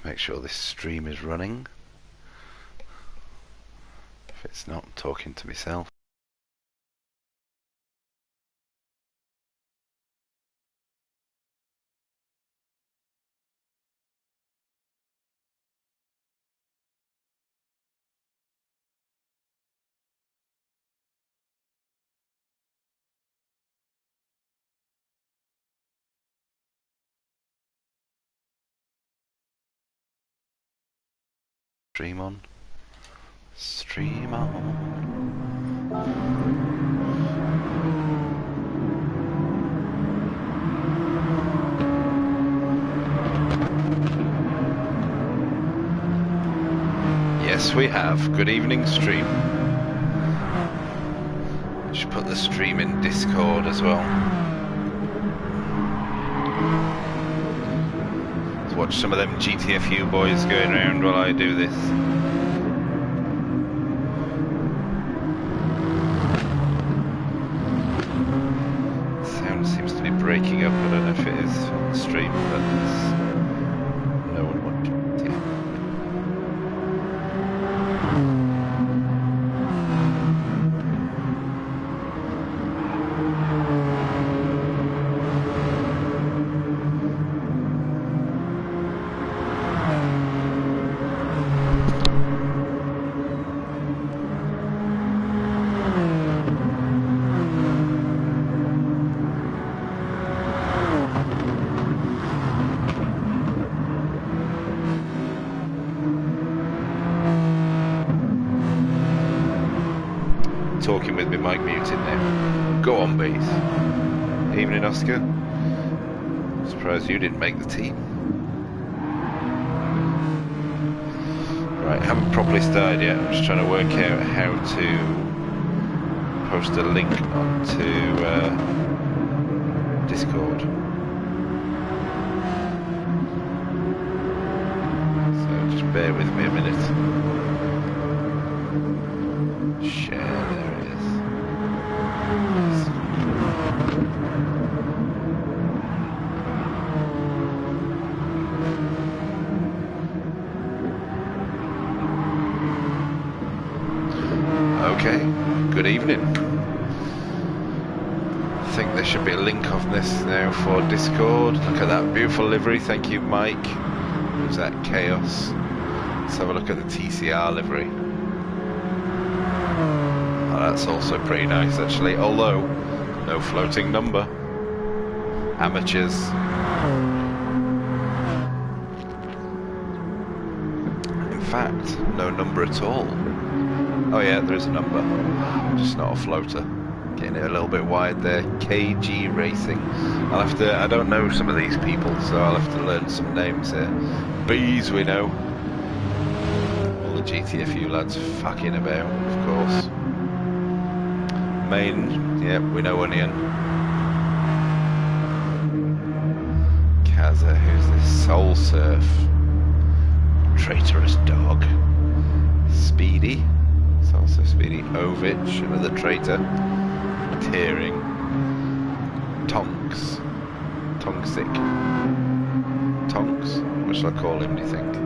to make sure this stream is running. If it's not, I'm talking to myself. Stream on. Stream on. Yes, we have. Good evening, stream. I should put the stream in Discord as well. Let's watch some of them GTFU boys going around while I do this. Sound seems to be breaking up. I don't know if it is on the stream, but no one watching it. Talking with me mic muted now. Go on, bees. Evening, Oscar. Surprised you didn't make the team. Right, haven't properly started yet. I'm just trying to work out how to post a link onto Discord. So just bear with me a minute. Share, there it is. Okay, good evening. I think there should be a link on this now for Discord. Look at that beautiful livery, thank you Mike. Who's that? Chaos. Let's have a look at the TCR livery. That's also pretty nice actually, although no floating number. Amateurs. In fact, no number at all. Oh yeah, there is a number, just not a floater. Getting it a little bit wide there. KG Racing. I'll have to, I don't know some of these people, so I'll have to learn some names here. Bees we know. All the GTFU lads fucking about, of course. Main, yeah, we know Onion. Kaza, who's this? Soul Surf. Traitorous Dog. Speedy. It's also Speedy. Ovich, another traitor. Tearing. Tonks. Tonksic. Tonks? What shall I call him, do you think?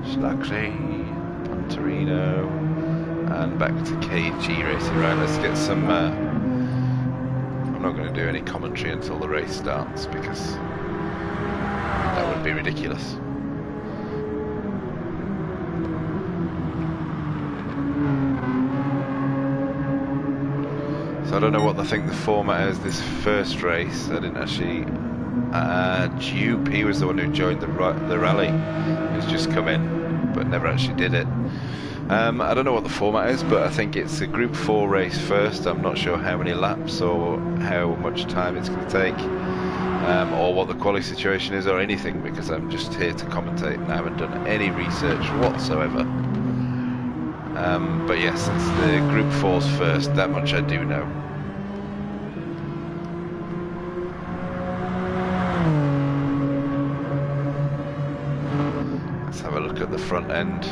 Schlagray. Torino, and back to KG Racing. Right, let's get some I'm not going to do any commentary until the race starts because that would be ridiculous. So I don't know what I think the format is this first race. I didn't actually Dupe, he was the one who joined the rally. He's just come in but never actually did it. I don't know what the format is, but I think it's a Group 4 race first. I'm not sure how many laps or how much time it's going to take, or what the quality situation is or anything, because I'm just here to commentate and I haven't done any research whatsoever. But yes, it's the Group 4's first, that much I do know. Let's have a look at the front end.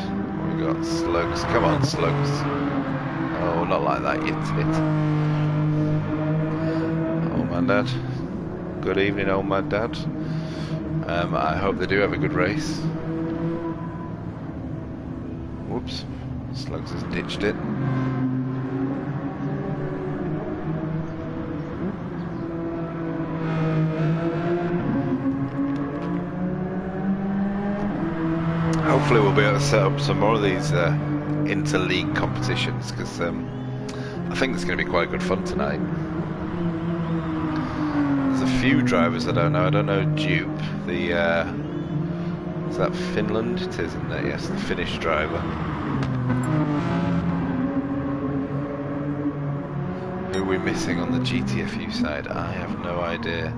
We got Slugs. Come on, Slugs. Oh, not like that, you tit. Oh, man, Dad. Good evening, old mad dad. I hope they do have a good race. Whoops, Slugs has ditched it. Hopefully we'll be able to set up some more of these inter-league competitions, because I think it's going to be quite good fun tonight. There's a few drivers I don't know. I don't know Dupe. The is that Finland? It is, isn't it? Yes, the Finnish driver. Who are we missing on the GTFU side? I have no idea.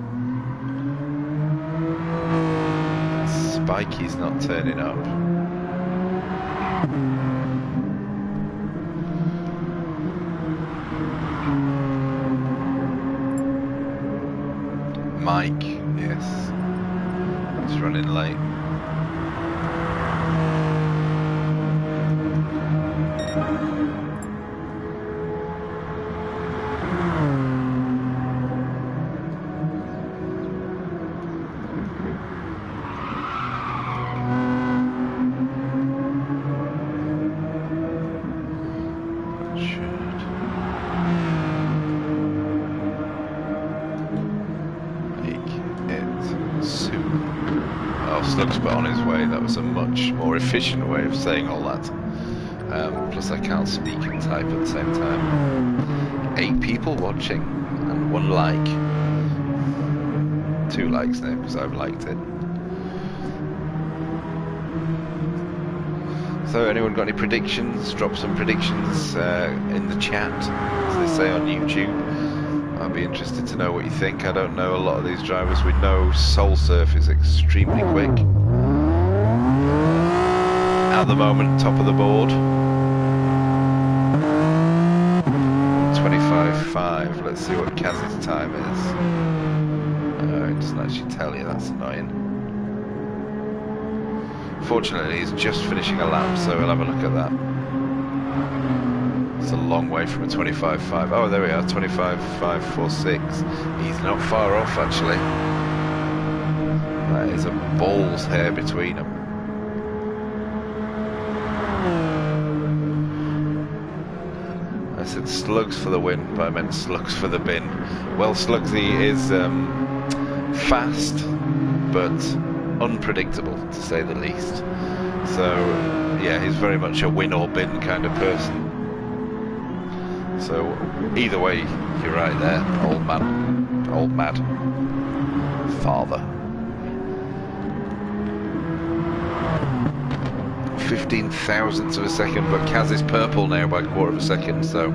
Spikey's not turning up. Mike, yes, he's running late. Slugs but on his way. That was a much more efficient way of saying all that. Plus I can't speak and type at the same time. 8 people watching and 1 like. 2 likes now because I've liked it. So anyone got any predictions? Drop some predictions in the chat, as they say on YouTube. I'd be interested to know what you think. I don't know a lot of these drivers. We know Soul Surf is extremely quick. At the moment, top of the board. 25.5. Let's see what Kaz's time is. Oh, it doesn't actually tell you. That's annoying. Fortunately, he's just finishing a lap, so we'll have a look at that. It's a long way from a 25.5. Oh, there we are, 25.546. He's not far off, actually. That is a ball's hair between them. I said Slugs for the win, but I meant Slugs for the bin. Well, Slugsy is fast, but unpredictable, to say the least. So, yeah, he's very much a win or bin kind of person. So, either way, you're right there, old man. Old mad. Father. 15 thousandths of a second, but Kaz is purple now by 1/4 of a second, so...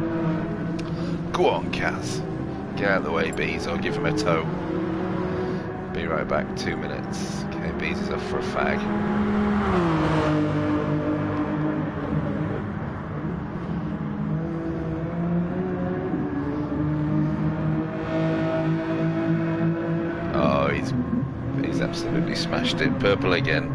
Go on, Kaz. Get out of the way, Bees, or give him a tow. Be right back, 2 minutes. Okay, Bees is off for a fag. Oh, he's absolutely smashed it. Purple again.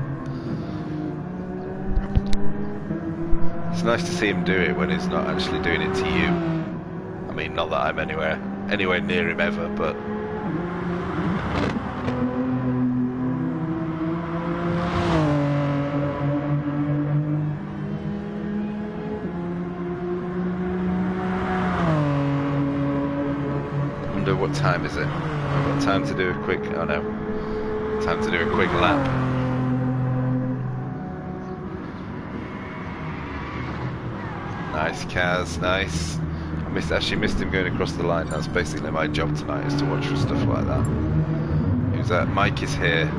It's nice to see him do it when he's not actually doing it to you. I mean, not that I'm anywhere near him ever, but... I wonder what time is it? I've got time to do a quick... oh no. Time to do a quick lap. Nice, Kaz, nice. I actually missed him going across the line. That's basically my job tonight, is to watch for stuff like that. Who's that? Mike is here.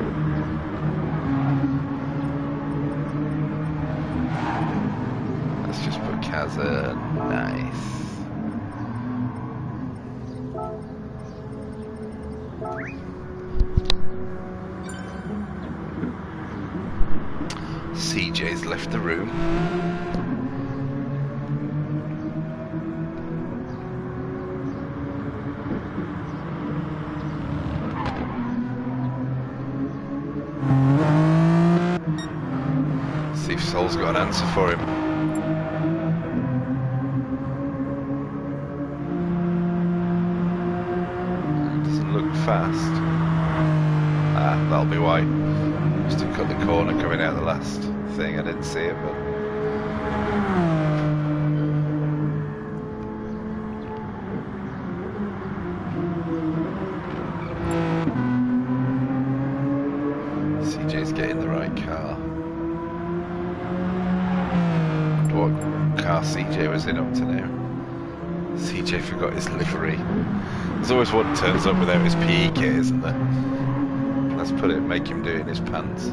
Let's just put Kaz nice. CJ's left the room. See if Sol's got an answer for him. Doesn't look fast. that'll be why. Must have cut the corner coming out the last thing. I didn't see it, but. CJ's getting the right car. What car CJ was in up to now? CJ forgot his livery. There's always one turns up without his PE kit, isn't there? Let's put it, make him do it in his pants.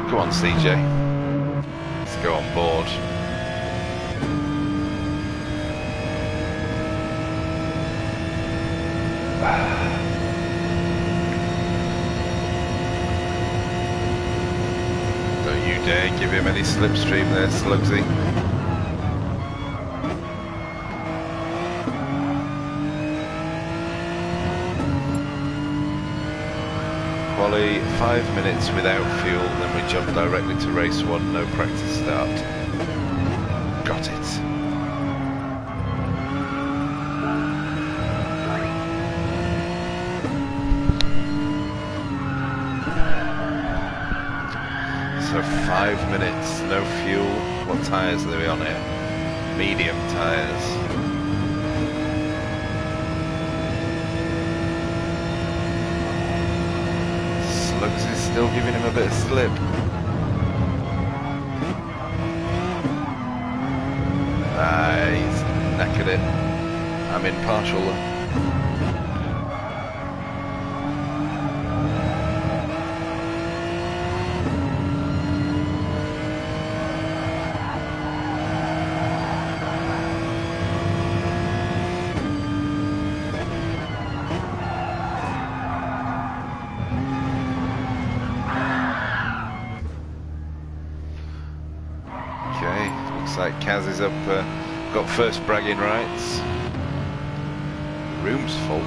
Come on, CJ. Let's go on board. Don't you dare give him any slipstream there, Slugsy. Quali, 5 minutes without fuel, then we jump directly to race 1, no practice start. Got it. So 5 minutes, no fuel. What tyres are we on here? Medium tyres. Slugs is still giving him a bit of slip. He's knackered it. I'm impartial though. Looks like Kaz is up, got first bragging rights. The room's full.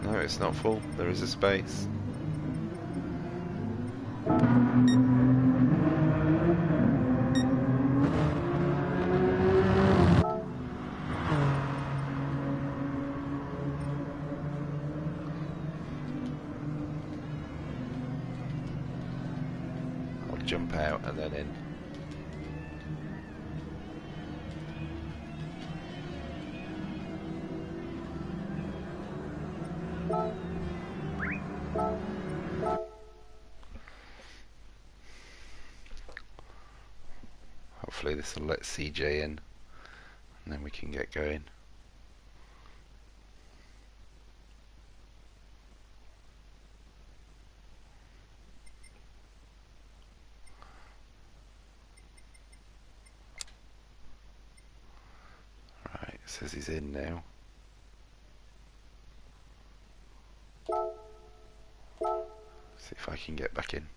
No, it's not full. There is a space. Jump out and then in. Hopefully this will let CJ in and then we can get going. Says he's in now. See if I can get back in.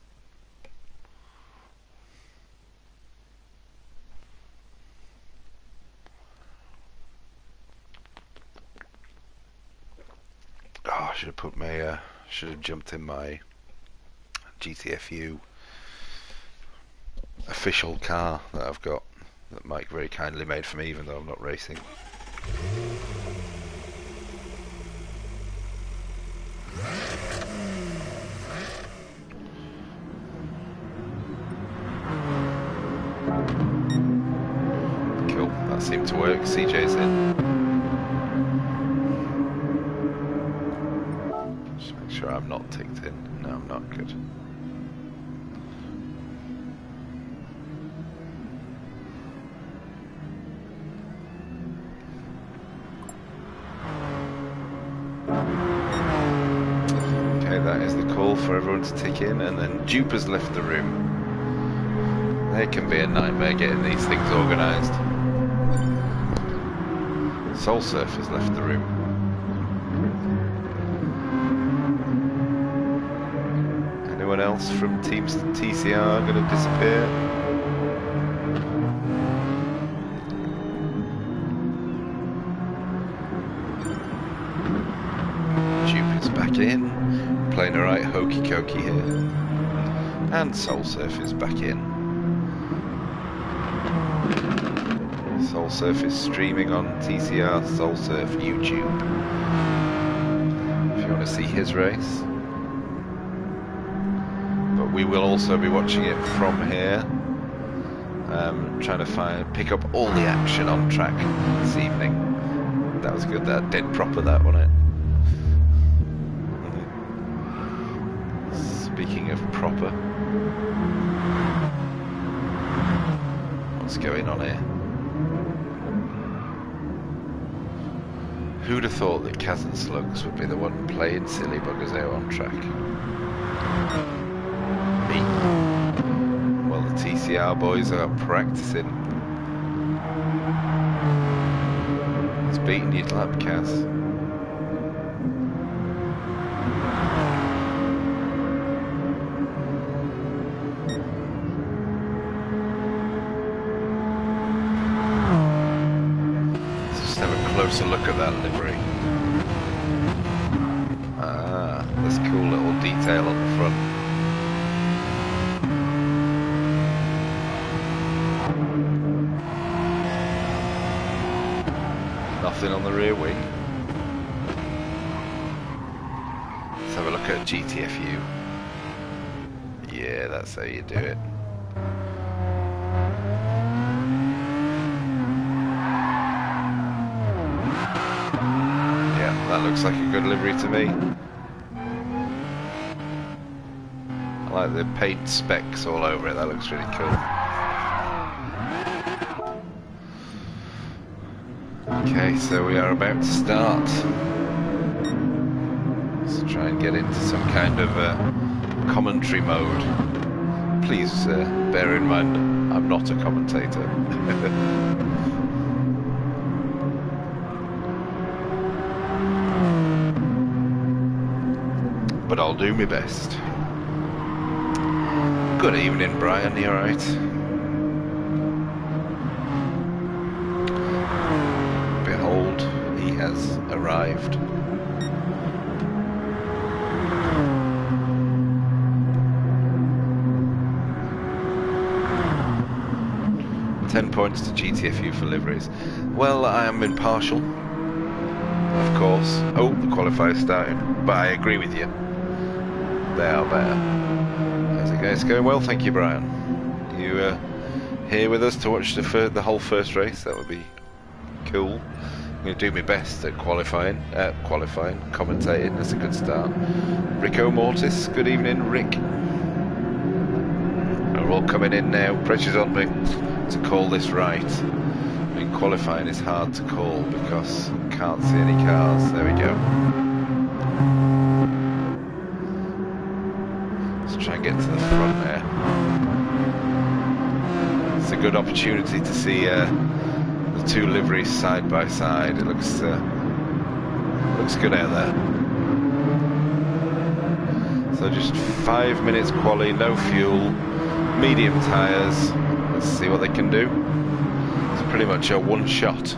Oh, I should have put my should have jumped in my GTFU official car that I've got that Mike very kindly made for me, even though I'm not racing. Cool, that seemed to work. CJ's in. Just make sure I'm not ticked in. No, I'm not. Good. for everyone to tick in, and then Dupe has left the room. It can be a nightmare getting these things organised. Soul Surf has left the room. Anyone else from Teams TCR going to disappear? Dupe is back in, playing a right hokey cokey here. And Soul Surf is back in. Soul Surf is streaming on TCR Soul Surf YouTube. If you want to see his race. But we will also be watching it from here. Trying to pick up all the action on track this evening. That was good, that dead proper, that, wasn't it? Speaking of proper. What's going on here? Who'd have thought that Kaz and Slugs would be the one playing silly buggers out on track? Me. Well, the TCR boys are practicing. He's beating your lap, Kaz. Closer look at that livery. Ah, this cool little detail on the front. Nothing on the rear wing. Let's have a look at GTFU. Yeah, that's how you do it. That looks like a good livery to me. I like the paint specks all over it, that looks really cool. Okay, so we are about to start. Let's try and get into some kind of commentary mode. Please bear in mind, I'm not a commentator. But I'll do my best. Good evening, Brian, you alright? Behold, he has arrived. £10 to GTFU for liveries. Well, I am impartial, of course. Oh, the qualifier's starting, but I agree with you. They are better. How's it going? It's going well, thank you, Brian. You here with us to watch the whole first race? That would be cool. I'm going to do my best at qualifying, commentating. That's a good start. Rico Mortis, good evening, Rick. We're all coming in now. Pressure's on me to call this right. I mean, qualifying is hard to call because I can't see any cars. There we go. Try and get to the front there. It's a good opportunity to see the two liveries side by side. It looks good out there. So just 5 minutes quali, no fuel, medium tyres. Let's see what they can do. It's pretty much a one shot.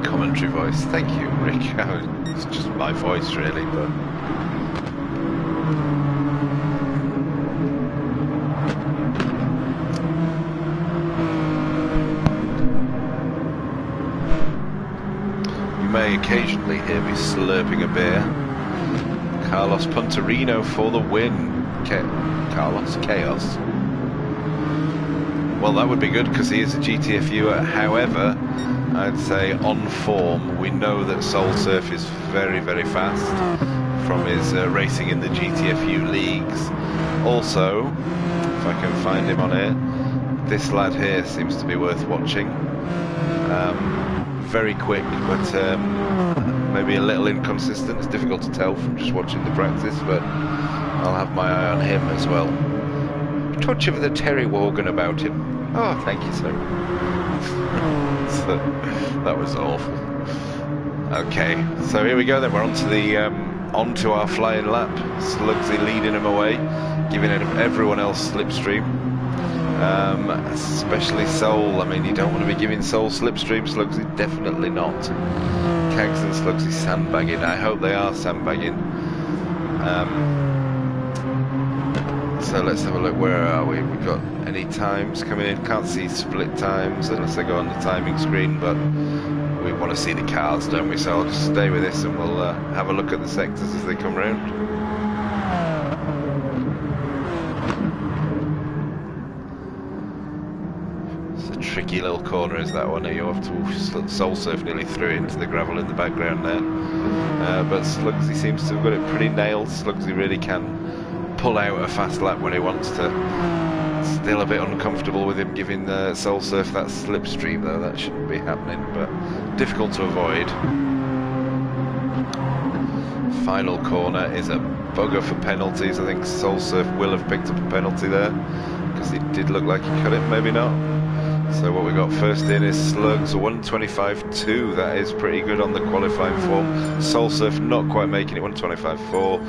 Commentary voice, thank you, Rick. It's just my voice, really, but you may occasionally hear me slurping a beer. Carlos Punterino for the win. Carlos Chaos. Well, that would be good because he is a GTFUer. However, I'd say on form, we know that Soul Surf is very, very fast from his racing in the GTFU leagues. Also, if I can find him on here, this lad here seems to be worth watching. very quick, but maybe a little inconsistent. It's difficult to tell from just watching the practice, but I'll have my eye on him as well. Touch of the Terry Wogan about him. Oh, thank you, sir. So, that was awful. Okay, so here we go then. We're onto our flying lap. Slugsy leading him away, giving everyone else slipstream. Especially Soul. I mean, you don't want to be giving Soul slipstream. Slugsy definitely not. Cags and Slugsy sandbagging. I hope they are sandbagging. So let's have a look. Where are we? We've got any times coming in. Can't see split times unless I go on the timing screen, but we want to see the cars, don't we? So I'll just stay with this and we'll have a look at the sectors as they come round. It's a tricky little corner, is that one? You have to soul surf nearly through into the gravel in the background there. But Slugsy seems to have got it pretty nailed. Slugsy really can pull out a fast lap when he wants to. Still a bit uncomfortable with him giving the soul surf that slipstream though. That shouldn't be happening, but difficult to avoid. Final corner is a bugger for penalties. I think soul surf will have picked up a penalty there because it did look like he cut it, maybe not. So what we got first in is Slugs 125.2. That is pretty good on the qualifying form. Soul surf not quite making it, 125.4.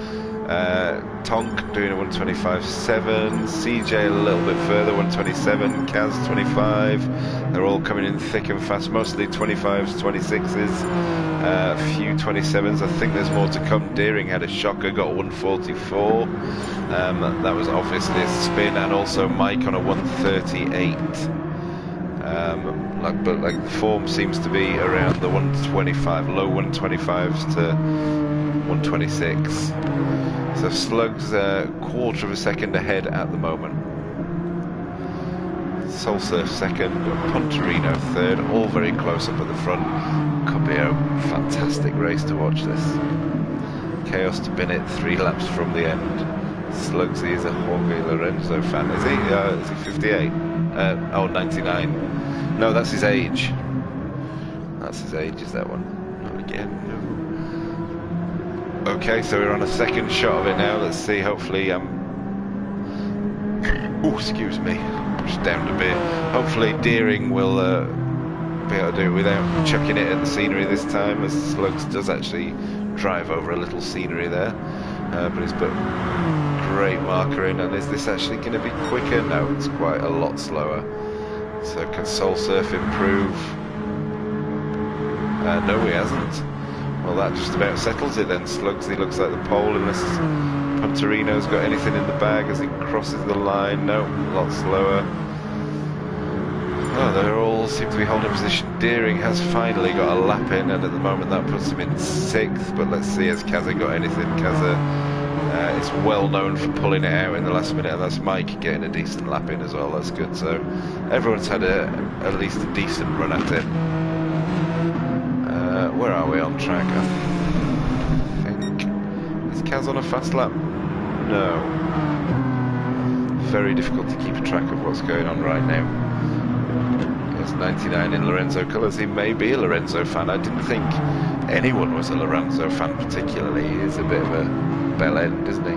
Tonk doing a 125.7, CJ a little bit further, 127, Kaz 25. They're all coming in thick and fast, mostly 25s, 26s, a few 27s. I think there's more to come. Deering had a shocker, got a 144. That was obviously a spin, and also Mike on a 138. But the form seems to be around the 125, low 125s to 126. So Slugs a quarter of a second ahead at the moment. Soul Surf second, Pontorino third, all very close up at the front. Could be a fantastic race to watch this. Chaos to Bennett 3 laps from the end. Slugsy is a Jorge Lorenzo fan. Is he 58? 99. No, that's his age. That's his age, is that one? Not again, no. Okay, so we're on a second shot of it now. Let's see, hopefully, oh, excuse me, just downed a bit. Hopefully Deering will be able to do it without chucking it at the scenery this time, as Slugs does actually drive over a little scenery there. But he's put great marker in, and is this actually going to be quicker? No, it's quite a lot slower. So can Soul Surf improve? No, he hasn't. Well, that just about settles it then. Slugsy looks like the pole, unless Pontorino's got anything in the bag as he crosses the line. No, a lot slower. Oh, they all seem to be holding position. Deering has finally got a lap in, and at the moment that puts him in 6th. But let's see, has Kaza got anything? Kaza is well known for pulling it out in the last minute, and that's Mike getting a decent lap in as well. That's good. So everyone's had at least a decent run at it. Where are we on track? I think, is Kaz on a fast lap? No. Very difficult to keep track of what's going on right now. There's 99 in Lorenzo colours. He may be a Lorenzo fan. I didn't think anyone was a Lorenzo fan particularly. He is a bit of a bell end, isn't he?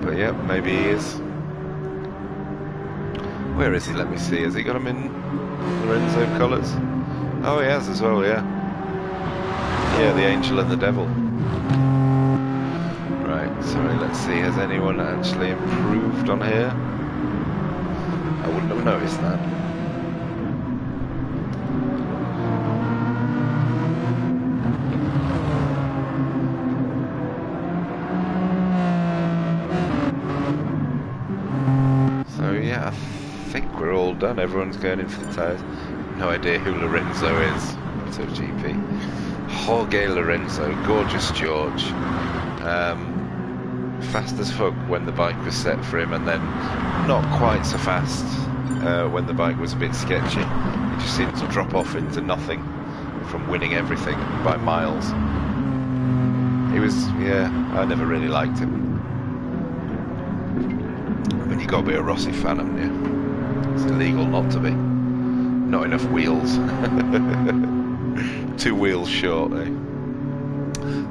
But yeah, maybe he is. Where is he? Let me see. Has he got him in Lorenzo colours? Oh, he has as well, yeah. Yeah, the Angel and the Devil. Right, sorry, let's see. Has anyone actually improved on here? I wouldn't have noticed that. So yeah, I think we're all done. Everyone's going in for the tyres. No idea who Lorenzo is. So GP. Jorge Lorenzo, gorgeous George. Fast as fuck when the bike was set for him, and then not quite so fast when the bike was a bit sketchy. He just seemed to drop off into nothing from winning everything by miles. He was, yeah, I never really liked him. I mean, you got to be a Rossi fan, haven't you? It's illegal not to be. Not enough wheels. 2 wheels short, eh?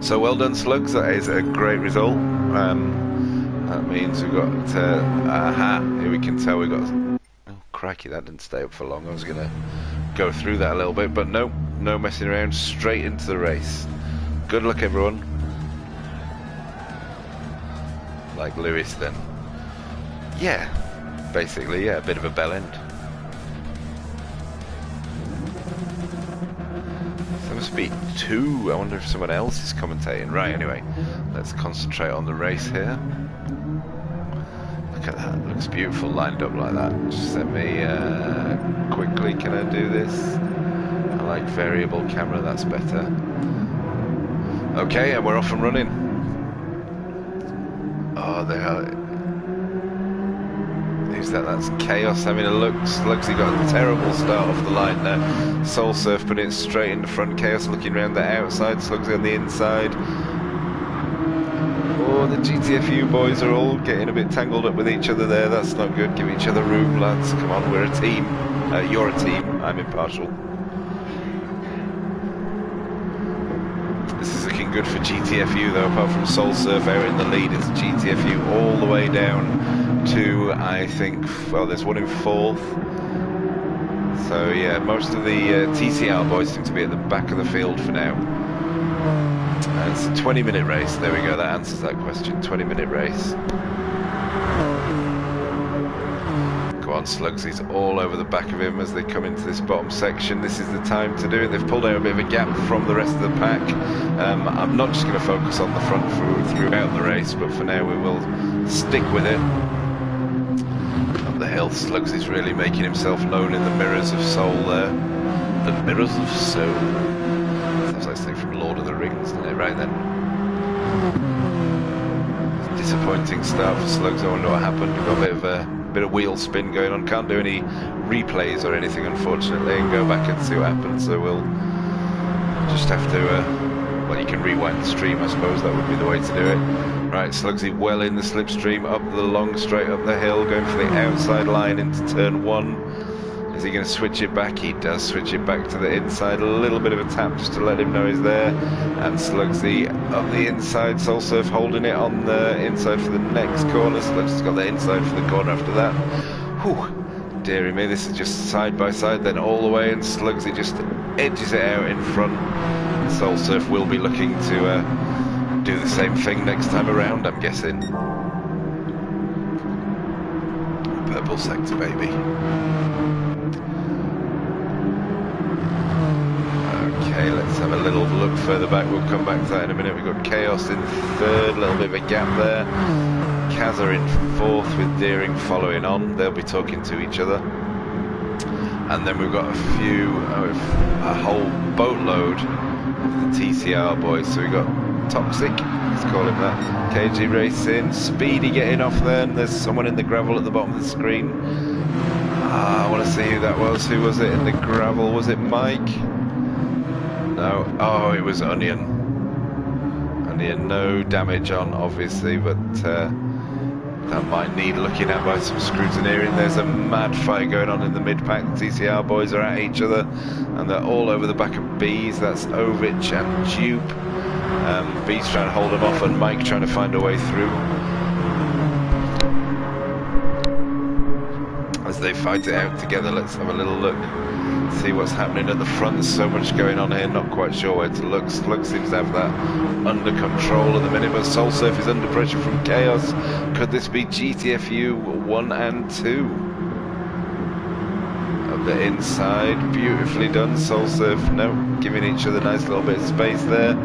So well done, Slugs. That is a great result. That means we've got here we can tell we've got. Oh crikey, that didn't stay up for long. I was gonna go through that a little bit, but no messing around. Straight into the race. Good luck, everyone. Like Lewis, then. Yeah, basically, yeah, a bit of a bell end. There must be 2. I wonder if someone else is commentating. Right, anyway, let's concentrate on the race here. Look at that, it looks beautiful lined up like that. Just let me quickly, can I do this? I like variable camera, that's better. Okay, and we're off and running. Oh, they are. Who's that? That's Chaos having a look. Slugsy got a terrible start off the line there. Soul Surf putting it straight in the front. Chaos looking around the outside. Slugsy on the inside. Oh, the GTFU boys are all getting a bit tangled up with each other there. That's not good. Give each other room, lads. Come on, we're a team. You're a team. I'm impartial. This is looking good for GTFU though, apart from Soul Surf out in the lead. It's GTFU all the way down to, I think, well, there's one in 4th. So yeah, most of the TCR boys seem to be at the back of the field for now. And it's a 20-minute race. There we go, that answers that question. 20-minute race. Go on, Slugs, he's all over the back of him as they come into this bottom section. This is the time to do it. They've pulled out a bit of a gap from the rest of the pack. I'm not just going to focus on the front throughout the race, but for now we will stick with it. Up the hill, Slugs is really making himself known in the Mirrors of Soul there. The Mirrors of Soul. Sounds like something from Lord of the Rings, doesn't it? Right then. Disappointing start for Slugs. I wonder what happened. We've got a bit of wheel spin going on. Can't do any replays or anything, unfortunately, and go back and see what happens. So we'll just have to. Well, you can rewind the stream, I suppose. That would be the way to do it. Right, Slugsy well in the slipstream, up the long straight up the hill, going for the outside line into turn 1. Is he going to switch it back? He does switch it back to the inside. A little bit of a tap just to let him know he's there. And Slugsy up the inside. Soul Surf holding it on the inside for the next corner. Slugsy's got the inside for the corner after that. Whew, dearie me, this is just side by side, then all the way, and Slugsy just edges it out in front. Soul Surf will be looking to do the same thing next time around, I'm guessing. Purple sector, baby. Okay, let's have a little look further back. We'll come back to that in a minute. We've got Chaos in 3rd, a little bit of a gap there. Kazza in 4th with Deering following on. They'll be talking to each other. And then we've got a whole boatload of the TCR boys. So we've got Toxic, let's call him that. KG Racing, Speedy getting off there, and there's someone in the gravel at the bottom of the screen. I want to see who that was. Who was it in the gravel? Was it Mike? No. Oh, it was Onion. Onion, no damage on, obviously, but that might need looking at by some scrutineering. There's a mad fight going on in the mid-pack. The TCR boys are at each other, and they're all over the back of Bees. That's Ovich and Dupe. Bees trying to hold them off, and Mike trying to find a way through. As they fight it out together, let's have a little look. See what's happening at the front. There's so much going on here, not quite sure where to look. Slug seems to have that under control at the minute, but Soul Surf is under pressure from Chaos. Could this be GTFU 1 and 2? Up the inside, beautifully done. Soul Surf, no, giving each other a nice little bit of space there.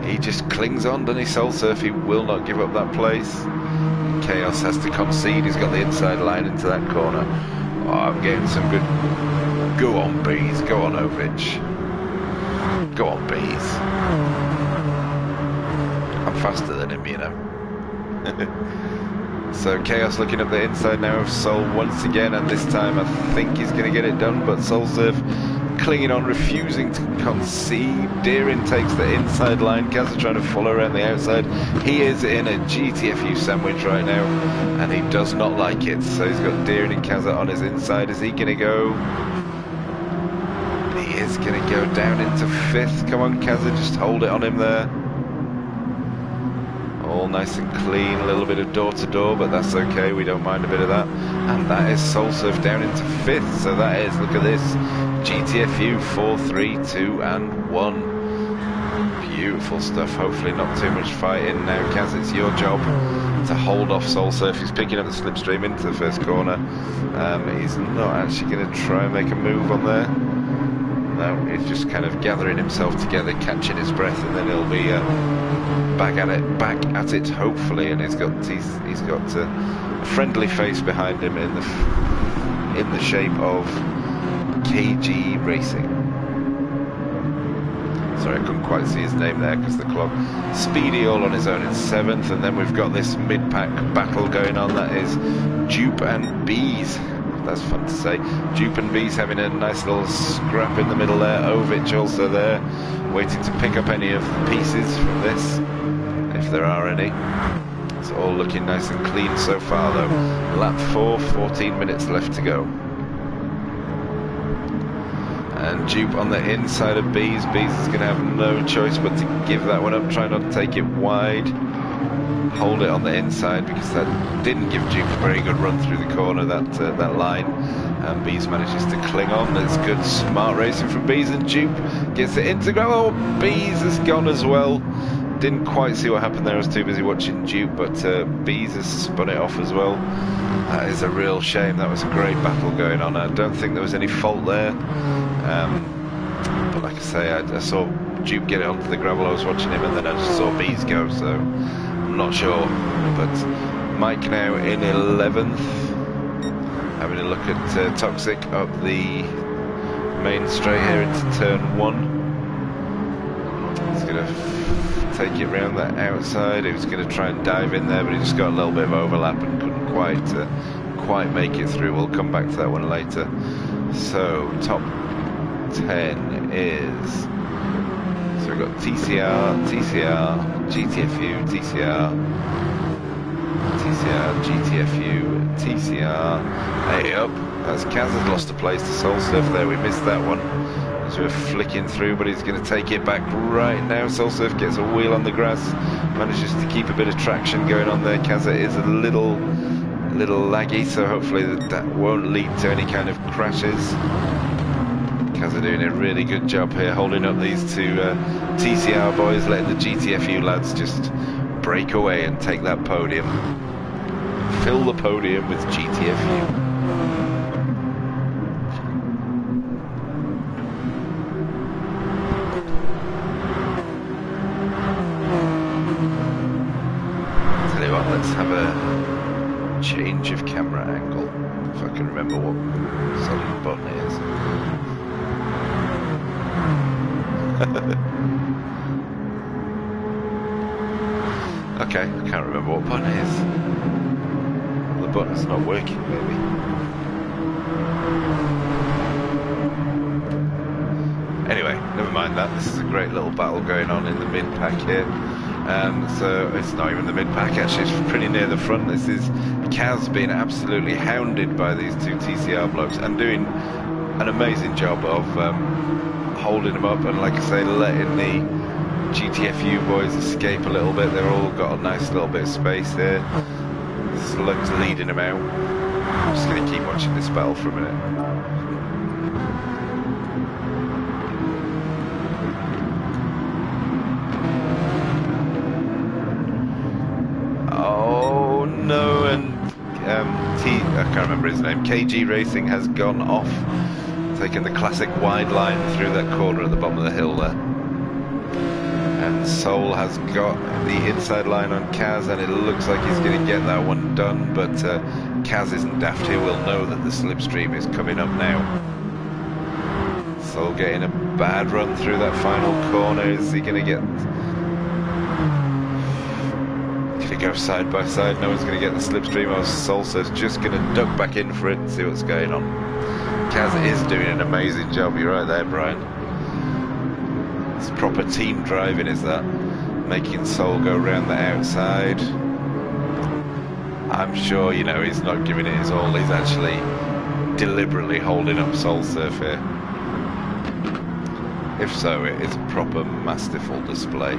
He just clings on, doesn't he, Soul Surf? He will not give up that place. Chaos has to concede. He's got the inside line into that corner. Oh, I'm getting some good... Go on, Bees. Go on, Ovich. Go on, Bees. I'm faster than him, you know. So Chaos looking up the inside now of Soul once again, and this time I think he's going to get it done, but Soul Surf clinging on, refusing to concede. Deering takes the inside line. Kazza trying to follow around the outside. He is in a GTFU sandwich right now, and he does not like it. So he's got Deering and Kazza on his inside. Is he going to go? is going to go down into 5th. Come on, Kazza, just hold it on him there. All nice and clean, a little bit of door-to-door, but that's okay, we don't mind a bit of that. And that is Soul Surf down into 5th, so that is, look at this, GTFU 4, 3, 2 and 1. Beautiful stuff, hopefully not too much fighting now. Kaz, it's your job to hold off Soul Surf. He's picking up the slipstream into the first corner. He's not actually going to try and make a move on there. No, he's just kind of gathering himself together, catching his breath, and then he'll be back at it, hopefully. And he's got a friendly face behind him in the shape of KG Racing. Sorry, I couldn't quite see his name there because the clock. Speedy all on his own in 7th, and then we've got this mid-pack battle going on. That is Dupe and Bees. That's fun to say. Dupe and Bees having a nice little scrap in the middle there. Ovich also there, waiting to pick up any of the pieces from this, if there are any. It's all looking nice and clean so far though. Lap 4, 14 minutes left to go. And Dupe on the inside of Bees. Bees is going to have no choice but to give that one up. Try not to take it wide. Hold it on the inside because that didn't give Dupe a very good run through the corner, that line. And Bees manages to cling on. That's good, smart racing from Bees, and Dupe gets it into grab. Oh, Bees has gone as well. Didn't quite see what happened there. I was too busy watching Dupe, but Bees has spun it off as well. That is a real shame. That was a great battle going on. I don't think there was any fault there. But like I say, I saw Dupe get it onto the gravel. I was watching him, and then I just saw Bees go, so I'm not sure. But Mike now in 11th, having a look at Toxic up the main straight here into turn 1. He's going to take it round that outside. He was going to try and dive in there, but he just got a little bit of overlap and couldn't quite make it through. We'll come back to that one later. So top 10 is, so we've got TCR, GTFU, TCR, GTFU, TCR. Hey up, that's Kaz has lost a place to Soul Surf there. We missed that one as we're flicking through, but he's going to take it back right now. Soul Surf gets a wheel on the grass, manages to keep a bit of traction going on there. Kaz is a little laggy, so hopefully that won't lead to any kind of crashes. Kaz are doing a really good job here, holding up these two TCR boys, letting the GTFU lads just break away and take that podium. Fill the podium with GTFU. Tell you what, let's have a change of camera angle, if I can remember what solid button it is. Okay, I can't remember what button it is. The button's not working, maybe. Anyway, never mind that. This is a great little battle going on in the mid-pack here. So it's not even the mid-pack, actually, it's pretty near the front. This is Kaz being absolutely hounded by these two TCR blokes and doing an amazing job of holding them up and, like I say, letting the GTFU boys escape a little bit. They've all got a nice little bit of space here. Slug's leading them out. I'm just going to keep watching this battle for a minute. No, and I can't remember his name. KG Racing has gone off, taking the classic wide line through that corner at the bottom of the hill there. And Soul has got the inside line on Kaz, and it looks like he's going to get that one done, but Kaz isn't daft. He will know that the slipstream is coming up now. Soul getting a bad run through that final corner. Is he going to get... go side by side? No one's going to get the slipstream. Soul Surf's just going to duck back in for it and see what's going on. Kaz is doing an amazing job. You're right there, Brian. It's proper team driving, is that? Making Soul go around the outside. I'm sure, you know, he's not giving it his all. He's actually deliberately holding up Soul Surf here. If so, it is a proper masterful display.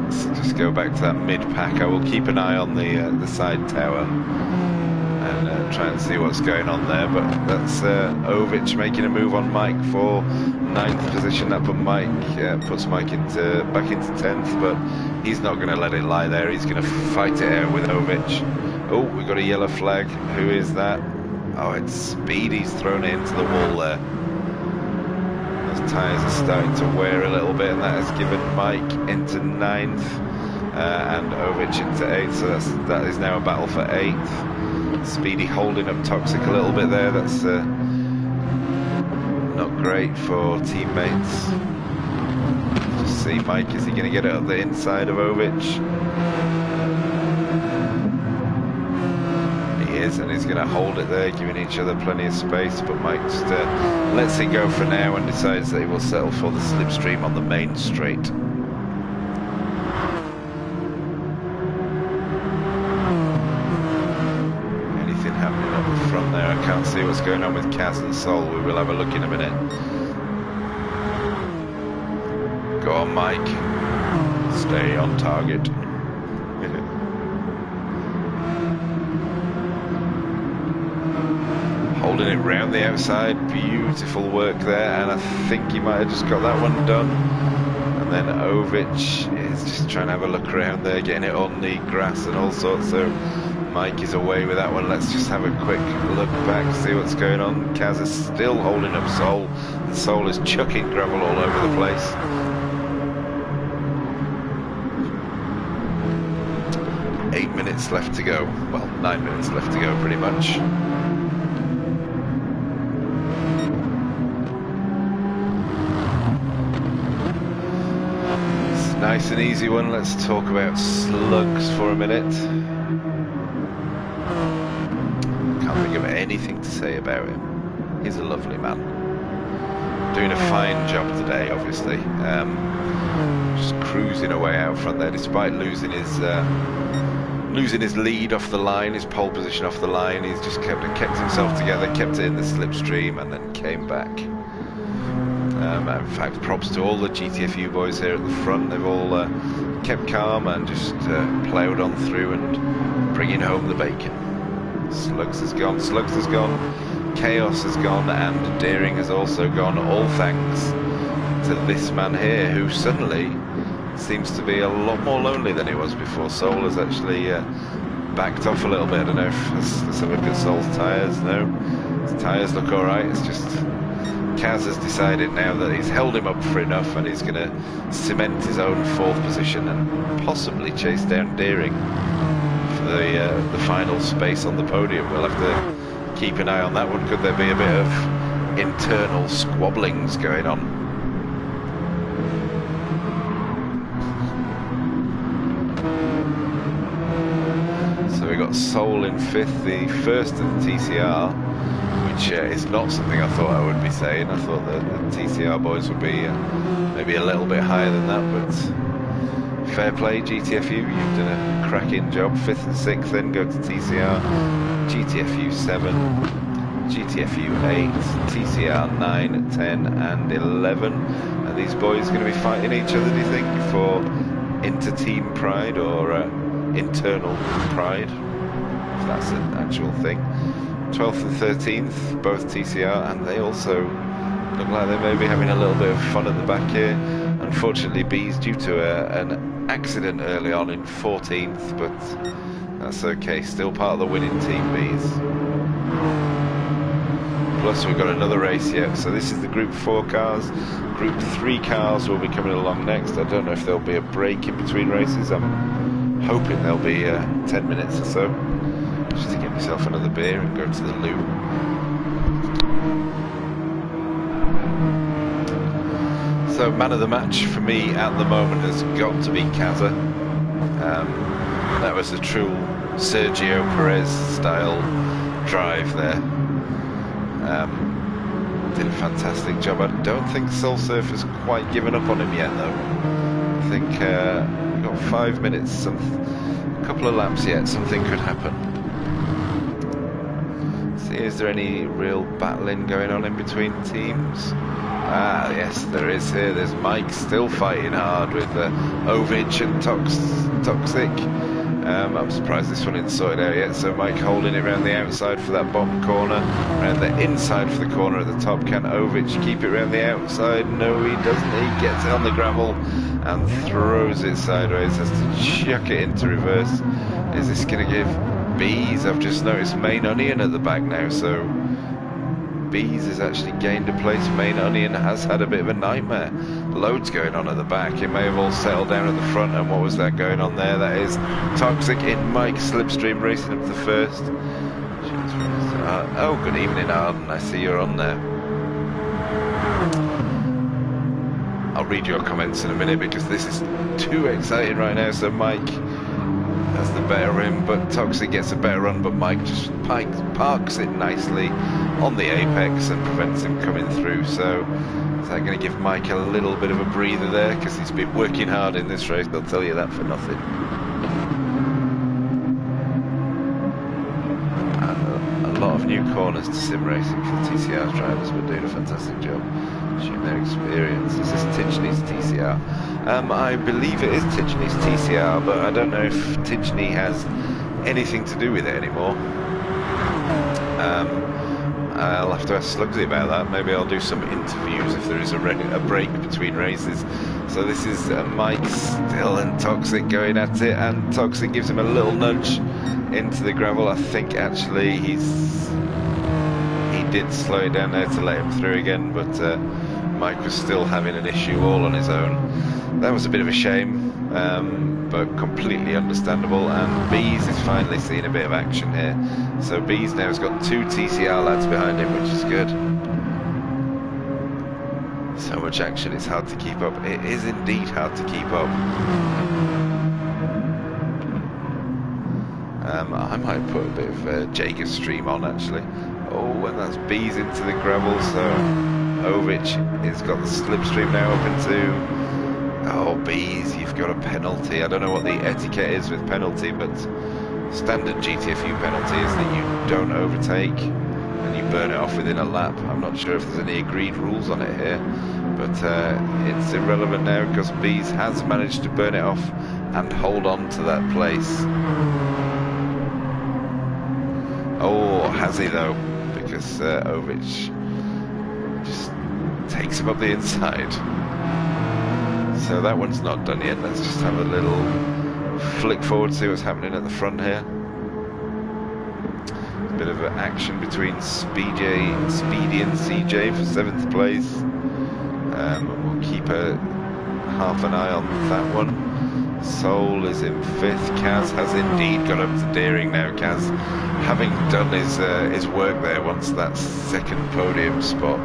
So just go back to that mid-pack. I will keep an eye on the side tower and try and see what's going on there. But that's Ovic making a move on Mike for 9th position. That puts Mike back into 10th, but he's not going to let it lie there. He's going to fight it out with Ovic. Oh, we got a yellow flag. Who is that? Oh, it's Speedy's thrown it into the wall there. Those tyres are starting to wear a little bit, and that has given Mike into 9th and Ovic into 8th. So that is now a battle for 8th. Speedy holding up Toxic a little bit there. That's not great for teammates. Just see Mike, is he going to get it up the inside of Ovic? And he's going to hold it there, giving each other plenty of space, but Mike just lets it go for now and decides that he will settle for the slipstream on the main straight. Anything happening up the front there? I can't see what's going on with Kaz and Sol. We will have a look in a minute. Go on, Mike. Stay on target. Holding it round the outside, beautiful work there, and I think he might have just got that one done. And then Ovic is just trying to have a look around there, getting it on the grass and all sorts, so Mike is away with that one. Let's just have a quick look back, see what's going on. Kaz is still holding up Sol, and Sol is chucking gravel all over the place. Eight minutes left to go, well, 9 minutes left to go pretty much. Nice and easy one. Let's talk about Slugs for a minute. Can't think of anything to say about him. He's a lovely man. Doing a fine job today, obviously. Just cruising away out front there, despite losing his lead off the line, his pole position off the line. He's just kept himself together, kept it in the slipstream, and then came back. In fact, props to all the GTFU boys here at the front. They've all kept calm and just ploughed on through and bringing home the bacon. Slugs has gone, Slugs has gone, Chaos has gone, and Deering has also gone, all thanks to this man here, who suddenly seems to be a lot more lonely than he was before. Sol has actually backed off a little bit. I don't know if let's have a look at Sol's tyres. No, his tyres look alright. It's just Kaz has decided now that he's held him up for enough, and he's going to cement his own 4th position and possibly chase down Deering for the final space on the podium. We'll have to keep an eye on that one. Could there be a bit of internal squabblings going on? So we got Sol in 5th, the first of the TCR, which is not something I thought I would be saying. I thought that the TCR boys would be maybe a little bit higher than that, but fair play GTFU, you've done a cracking job. 5th and 6th then go to TCR, GTFU 7, GTFU 8, TCR 9, 10 and 11. Are these boys going to be fighting each other, do you think, for inter-team pride or internal pride, if that's an actual thing? 12th and 13th, both TCR, and they also look like they may be having a little bit of fun at the back here. Unfortunately, B's due to an accident early on in 14th, but that's okay, still part of the winning team, B's. Plus we've got another race yet, so this is the Group 4 cars. Group 3 cars will be coming along next. I don't know if there'll be a break in between races. I'm hoping there'll be 10 minutes or so, just to get myself another beer and go to the loo. So man of the match for me at the moment has got to be Kaza. That was a true Sergio Perez style drive there. Did a fantastic job. I don't think Soul Surf has quite given up on him yet though. I think we've got 5 minutes, a couple of laps yet, something could happen. See Is there any real battling going on in between teams? Ah, yes, there is here. There's Mike still fighting hard with Ovic and Toxic. I'm surprised this one isn't sorted out yet. So Mike holding it around the outside for that bottom corner, around the inside for the corner at the top. Can Ovic keep it around the outside? No, he doesn't. He gets it on the gravel and throws it sideways. Has to chuck it into reverse. Is this going to give Bees? I've just noticed Main Onion at the back now, so Bees has actually gained a place. Main Onion has had a bit of a nightmare. Loads going on at the back. It may have all settled down at the front. And what was that going on there? That is Toxic in Mike Slipstream racing up the first. Oh, good evening, Arden. I see you're on there. I'll read your comments in a minute because this is too exciting right now. So Mike has the better rim, but Toxic gets a better run, but Mike just parks it nicely on the apex and prevents him coming through. So is that going to give Mike a little bit of a breather there, because he's been working hard in this race, they'll tell you that for nothing. A lot of new corners to sim racing for the TCR drivers, but doing a fantastic job showing their experience. Is this Tidgeney's TCR? I believe it is Tidgeney's TCR, but I don't know if Tidgeney has anything to do with it anymore. I'll have to ask Slugsy about that. Maybe I'll do some interviews if there is a break between races. So this is Mike still and Toxic going at it, and Toxic gives him a little nudge into the gravel. I think actually he did slow it down there to let him through again, but Mike was still having an issue all on his own. That was a bit of a shame, but completely understandable. And Bees is finally seeing a bit of action here. So Bees now has got 2 TCR lads behind him, which is good. So much action, it's hard to keep up. It is indeed hard to keep up. I might put a bit of Jaeger stream on actually. Oh, and that's Bees into the gravel, so Ovic has got the slipstream now up into... Oh, Bees, you've got a penalty. I don't know what the etiquette is with penalty, but standard GTFU penalty is that you don't overtake and you burn it off within a lap. I'm not sure if there's any agreed rules on it here, but it's irrelevant now because Bees has managed to burn it off and hold on to that place. Oh, has he though? Because Ovic just takes him up the inside. So that one's not done yet. Let's just have a little flick forward, see what's happening at the front here. A bit of action between Speedy and CJ for 7th place. We'll keep half an eye on that one. Soul is in 5th. Kaz has indeed got up to Deering now. Kaz having done his work there, wants that 2nd podium spot.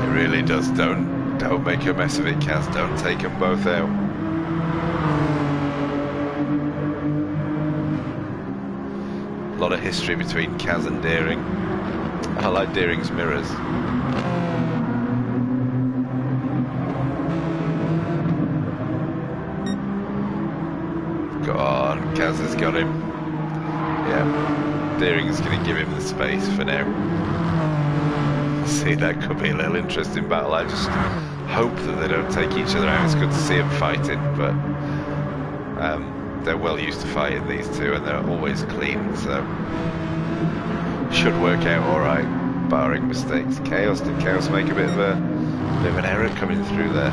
It really does. Don't make a mess of it, Kaz. Don't take them both out. A lot of history between Kaz and Deering. I like Deering's mirrors. Go on, Kaz has got him. Yeah, Deering's going to give him the space for now. See, that could be a little interesting battle. I just hope that they don't take each other out. It's good to see them fighting, but they're well used to fighting, these two, and they're always clean, so should work out alright, barring mistakes. Chaos, did Chaos make a bit of an error coming through there?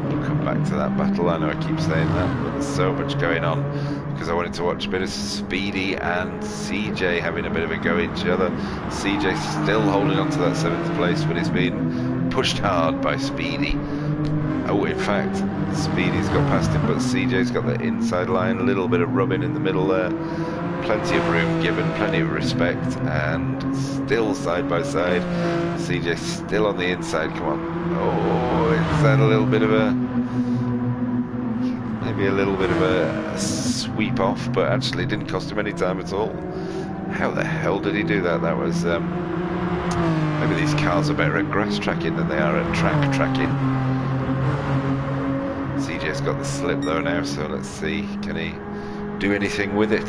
We'll come back to that battle. I know I keep saying that, but there's so much going on because I wanted to watch a bit of Speedy and CJ having a bit of a go at each other. CJ still holding on to that 7th place, but he's been pushed hard by Speedy. Oh, in fact, Speedy's got past him, but CJ's got the inside line, a little bit of rubbing in the middle there. Plenty of room given, plenty of respect, and still side by side. CJ still on the inside, come on. Oh, is that a little bit of maybe a little bit of a sweep off, but actually didn't cost him any time at all. How the hell did he do that? That was Maybe these cars are better at grass tracking than they are at track tracking. CJ's got the slip though now, so let's see, can he do anything with it?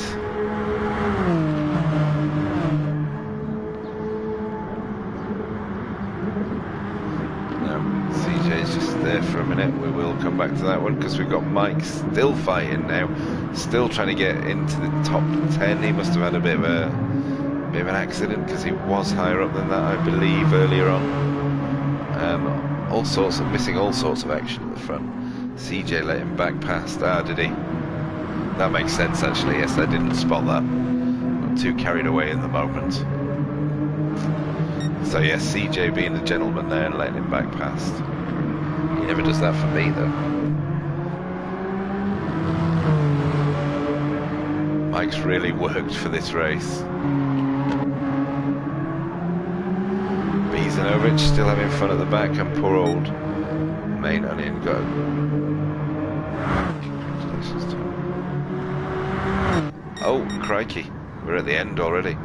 No, CJ's just there for a minute. We will come back to that one because we've got Mike still fighting now, still trying to get into the top 10. He must have had a bit of an accident because he was higher up than that, I believe, earlier on. Missing all sorts of action at the front. CJ let him back past. Ah, did he? That makes sense, actually. Yes, I didn't spot that. I'm too carried away in the moment. So yes, CJ being the gentleman there and letting him back past. He never does that for me, though. Mike's really worked for this race. Beasanovich still having fun at the back, and poor old Main Onion got. Congratulations to him. Oh, crikey, we're at the end already.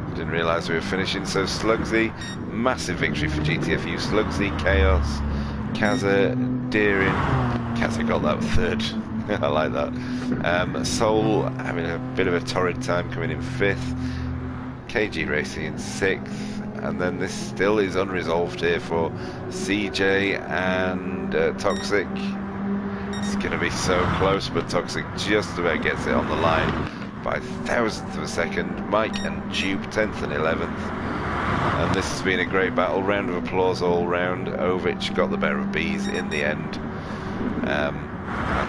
Didn't realise we were finishing. So Slugsy, massive victory for GTFU. Slugsy, Chaos, Kaza, Deering. Kaza got that third. I like that. Soul having a bit of a torrid time, coming in 5th. KG Racing in 6th. And then this still is unresolved here for CJ and Toxic. It's going to be so close, but Toxic just about gets it on the line by thousandth of a second. Mike and Dupe 10th and 11th. And this has been a great battle. Round of applause all round. Ovich got the better of bees in the end. And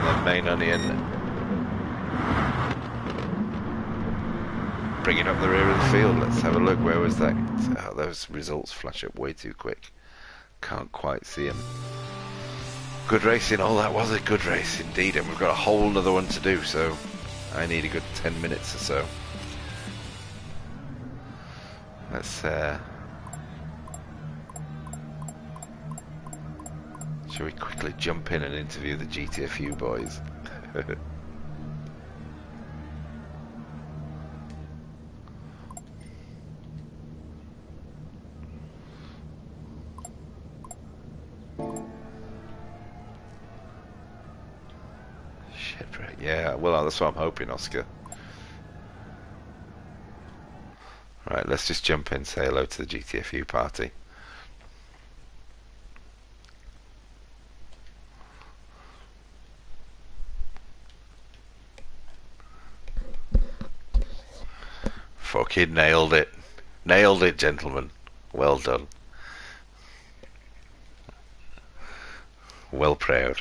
then Main Onion bringing up the rear of the field. Let's have a look. Where was that? Oh, those results flash up way too quick. Can't quite see them. Good racing. Oh, that was a good race indeed. And we've got a whole other one to do, so I need a good 10 minutes or so. Let's shall we quickly jump in and interview the GTFU boys? Yeah, well, that's what I'm hoping, Oscar. Right, let's just jump in, say hello to the GTFU party. Fucking nailed it. Nailed it, gentlemen. Well done. Well proud.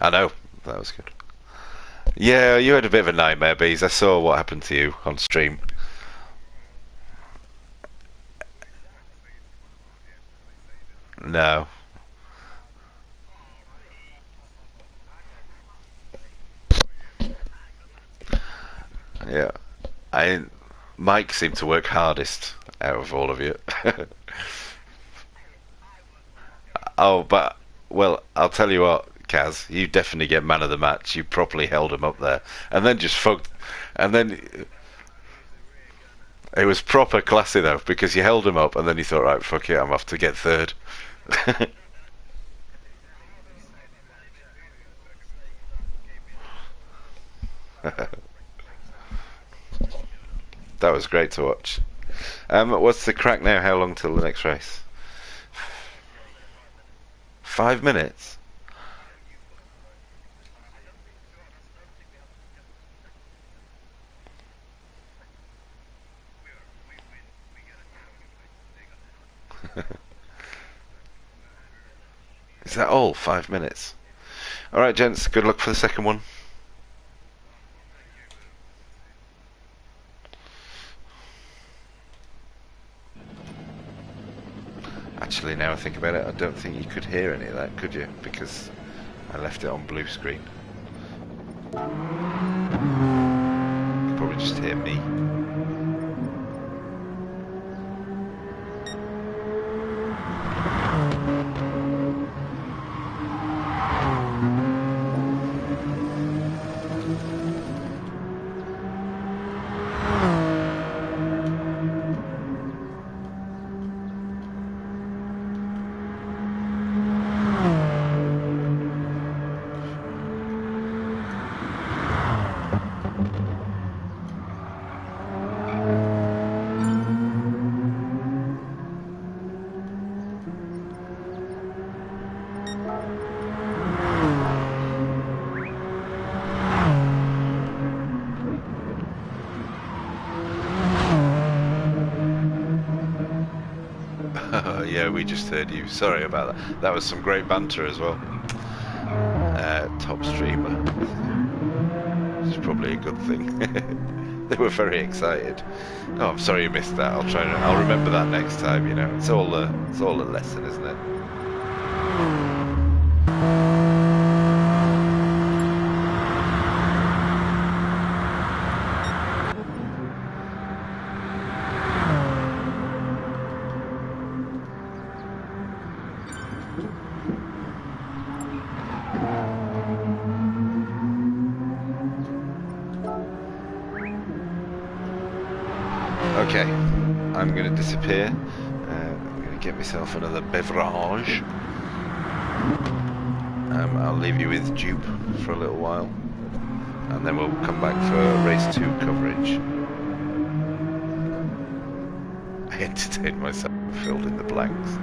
I know, that was good. Yeah, you had a bit of a nightmare, Bees. I saw what happened to you on stream. No. Yeah. Mike seemed to work hardest out of all of you. Oh, but, well, I'll tell you what, Kaz, you definitely get man of the match. You properly held him up there. And then just fucked. And then it was proper classy, though, because you held him up and then you thought, right, fuck it, I'm off to get third. That was great to watch. What's the crack now? How long till the next race? 5 minutes? Is that all? 5 minutes? Alright, gents, good luck for the second one. Actually, now I think about it, I don't think you could hear any of that, could you? Because I left it on blue screen. You could probably just hear me. Yeah, we just heard you. Sorry about that. That was some great banter as well. Top streamer. Which is probably a good thing. They were very excited. Oh, I'm sorry you missed that. I'll remember that next time. You know, it's all a lesson, isn't it? Okay, I'm going to disappear. I'm going to get myself another beverage. I'll leave you with Dupe for a little while, and then we'll come back for race 2 coverage. I entertained myself, filled in the blanks.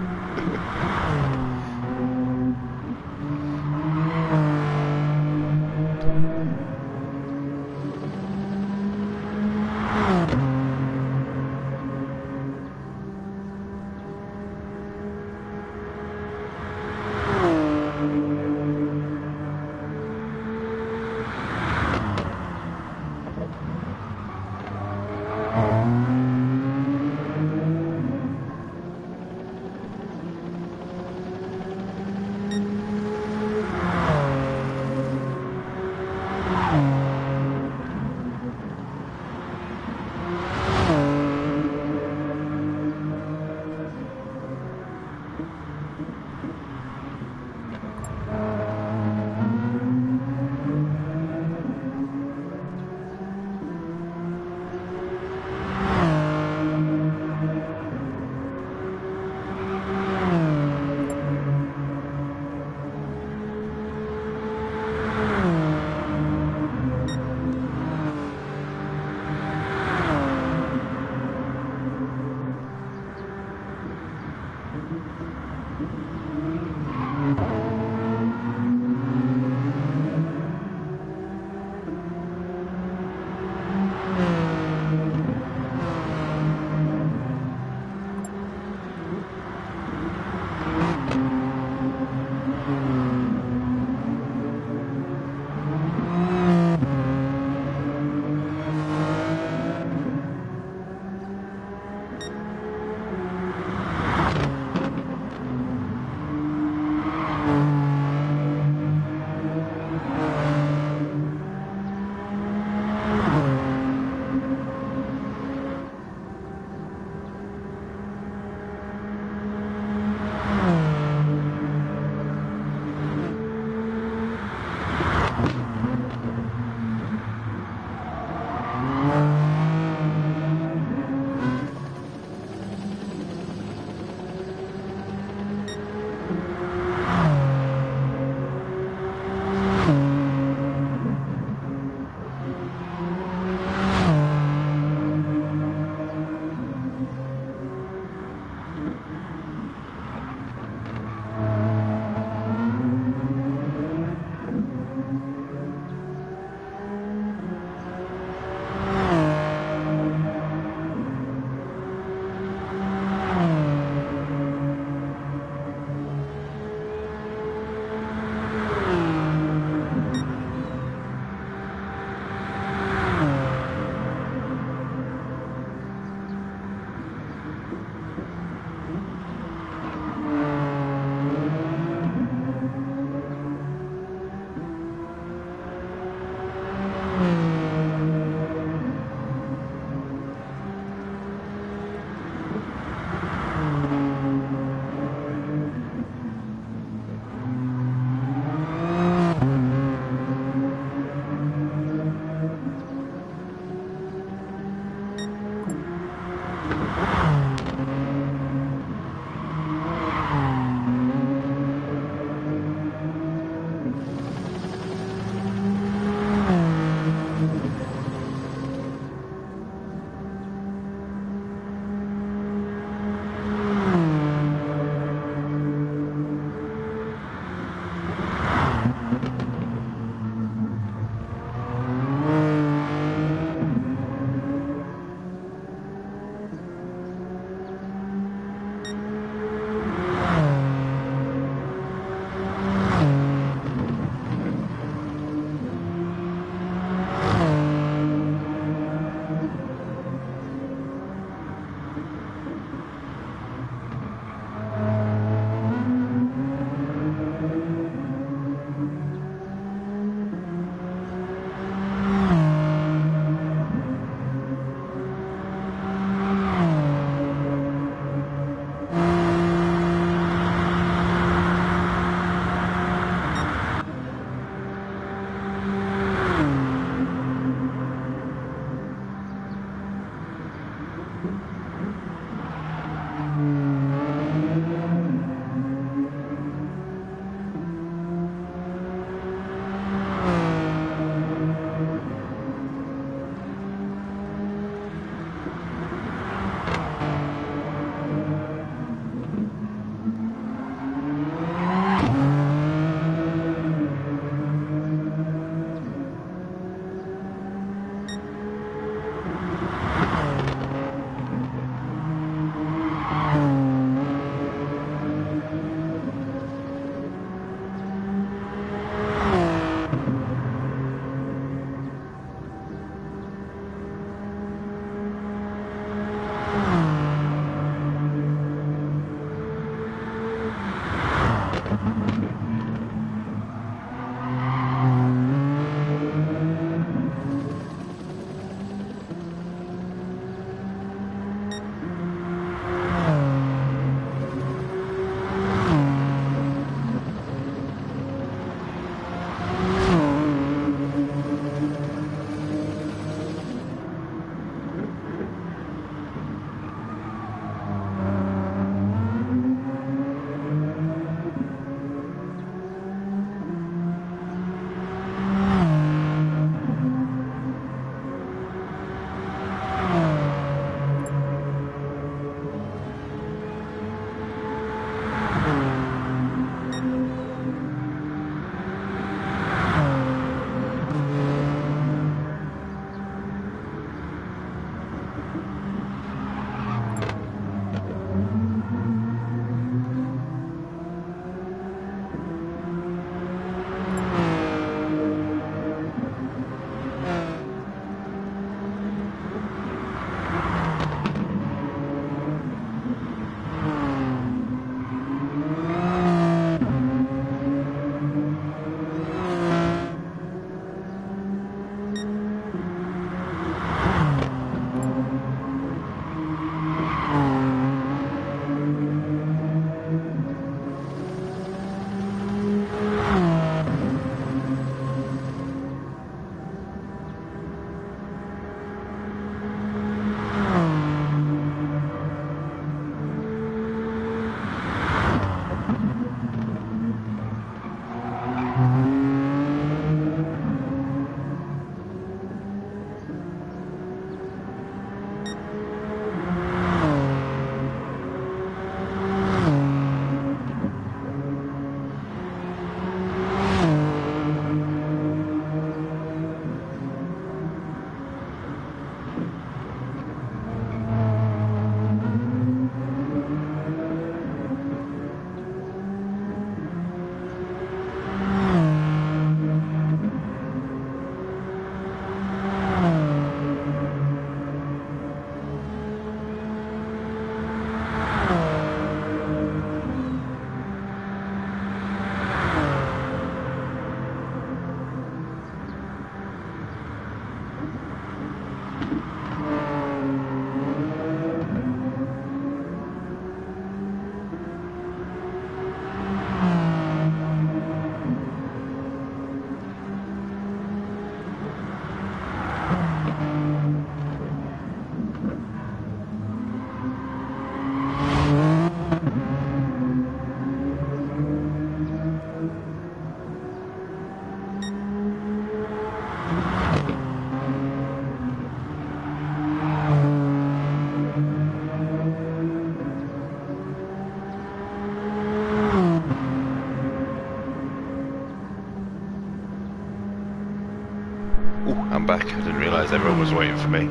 suppose everyone was waiting for me.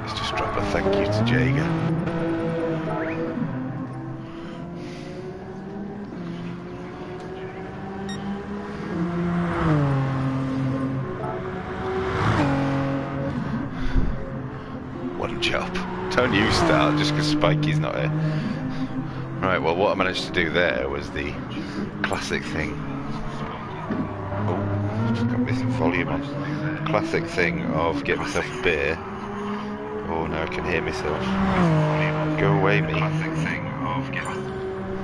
Let's just drop a thank you to Jaeger. One job. Don't you start just because Spikey's not here. Right, well what I managed to do there was the classic thing. Oh, just got missing volume on. Classic thing of get myself a beer. Oh no, I can hear myself. Go away, me.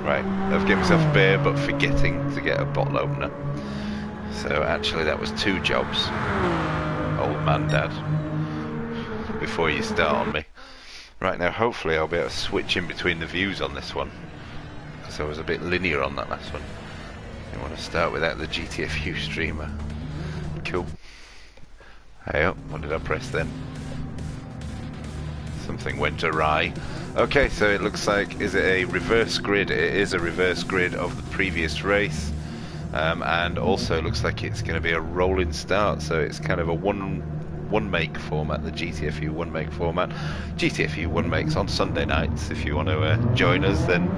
Right, I've given myself a beer but forgetting to get a bottle opener. So actually that was 2 jobs. Old man dad. Before you start on me. Right, now hopefully I'll be able to switch in between the views on this one, because I was a bit linear on that last one. I want to start without the GTFU streamer. Cool. Hey up, what did I press then? Something went awry. Okay, so it looks like, is it a reverse grid? It is a reverse grid of the previous race. And also looks like it's going to be a rolling start, so it's kind of a one make format, the GTFU one make format. GTFU one makes on Sunday nights. If you want to join us, then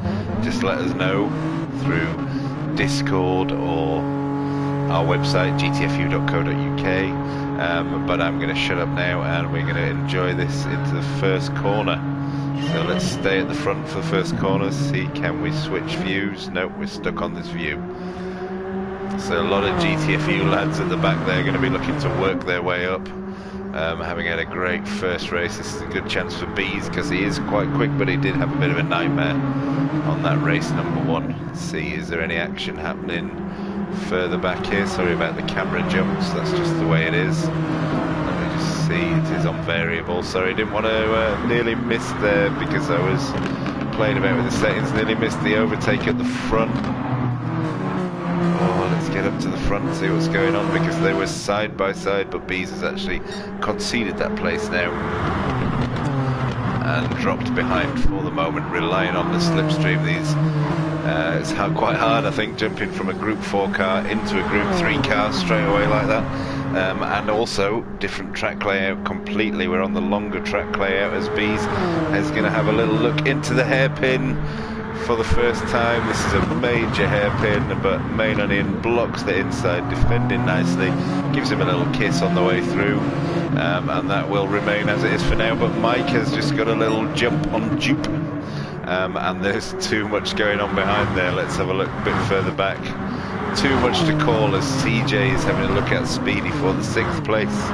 just let us know through Discord or our website gtfu.co.uk. But I'm going to shut up now and we're going to enjoy this into the first corner. So let's stay at the front for the first corner, see can we switch views. Nope, we're stuck on this view. So a lot of GTFU lads at the back there are going to be looking to work their way up. Having had a great first race, this is a good chance for Bees because he is quite quick, but he did have a bit of a nightmare on that race number 1. Let's see, is there any action happening further back here? Sorry about the camera jumps, that's just the way it is. Let me just see, it is on variable. Sorry, didn't want to nearly miss there because I was playing about with the settings, nearly missed the overtake at the front. Oh, let's get up to the front and see what's going on because they were side by side, but Bees has actually conceded that place now and dropped behind for the moment, relying on the slipstream. It's quite hard, I think, jumping from a Group 4 car into a Group 3 car straight away like that. And also different track layout completely. We're on the longer track layout as Bees is going to have a little look into the hairpin. For the first time, this is a major hairpin, but Main Onion blocks the inside, defending nicely, gives him a little kiss on the way through, and that will remain as it is for now. But Mike has just got a little jump on dupe, and there's too much going on behind there. Let's have a look a bit further back. Too much to call as CJ is having a look at Speedy for the 6th place.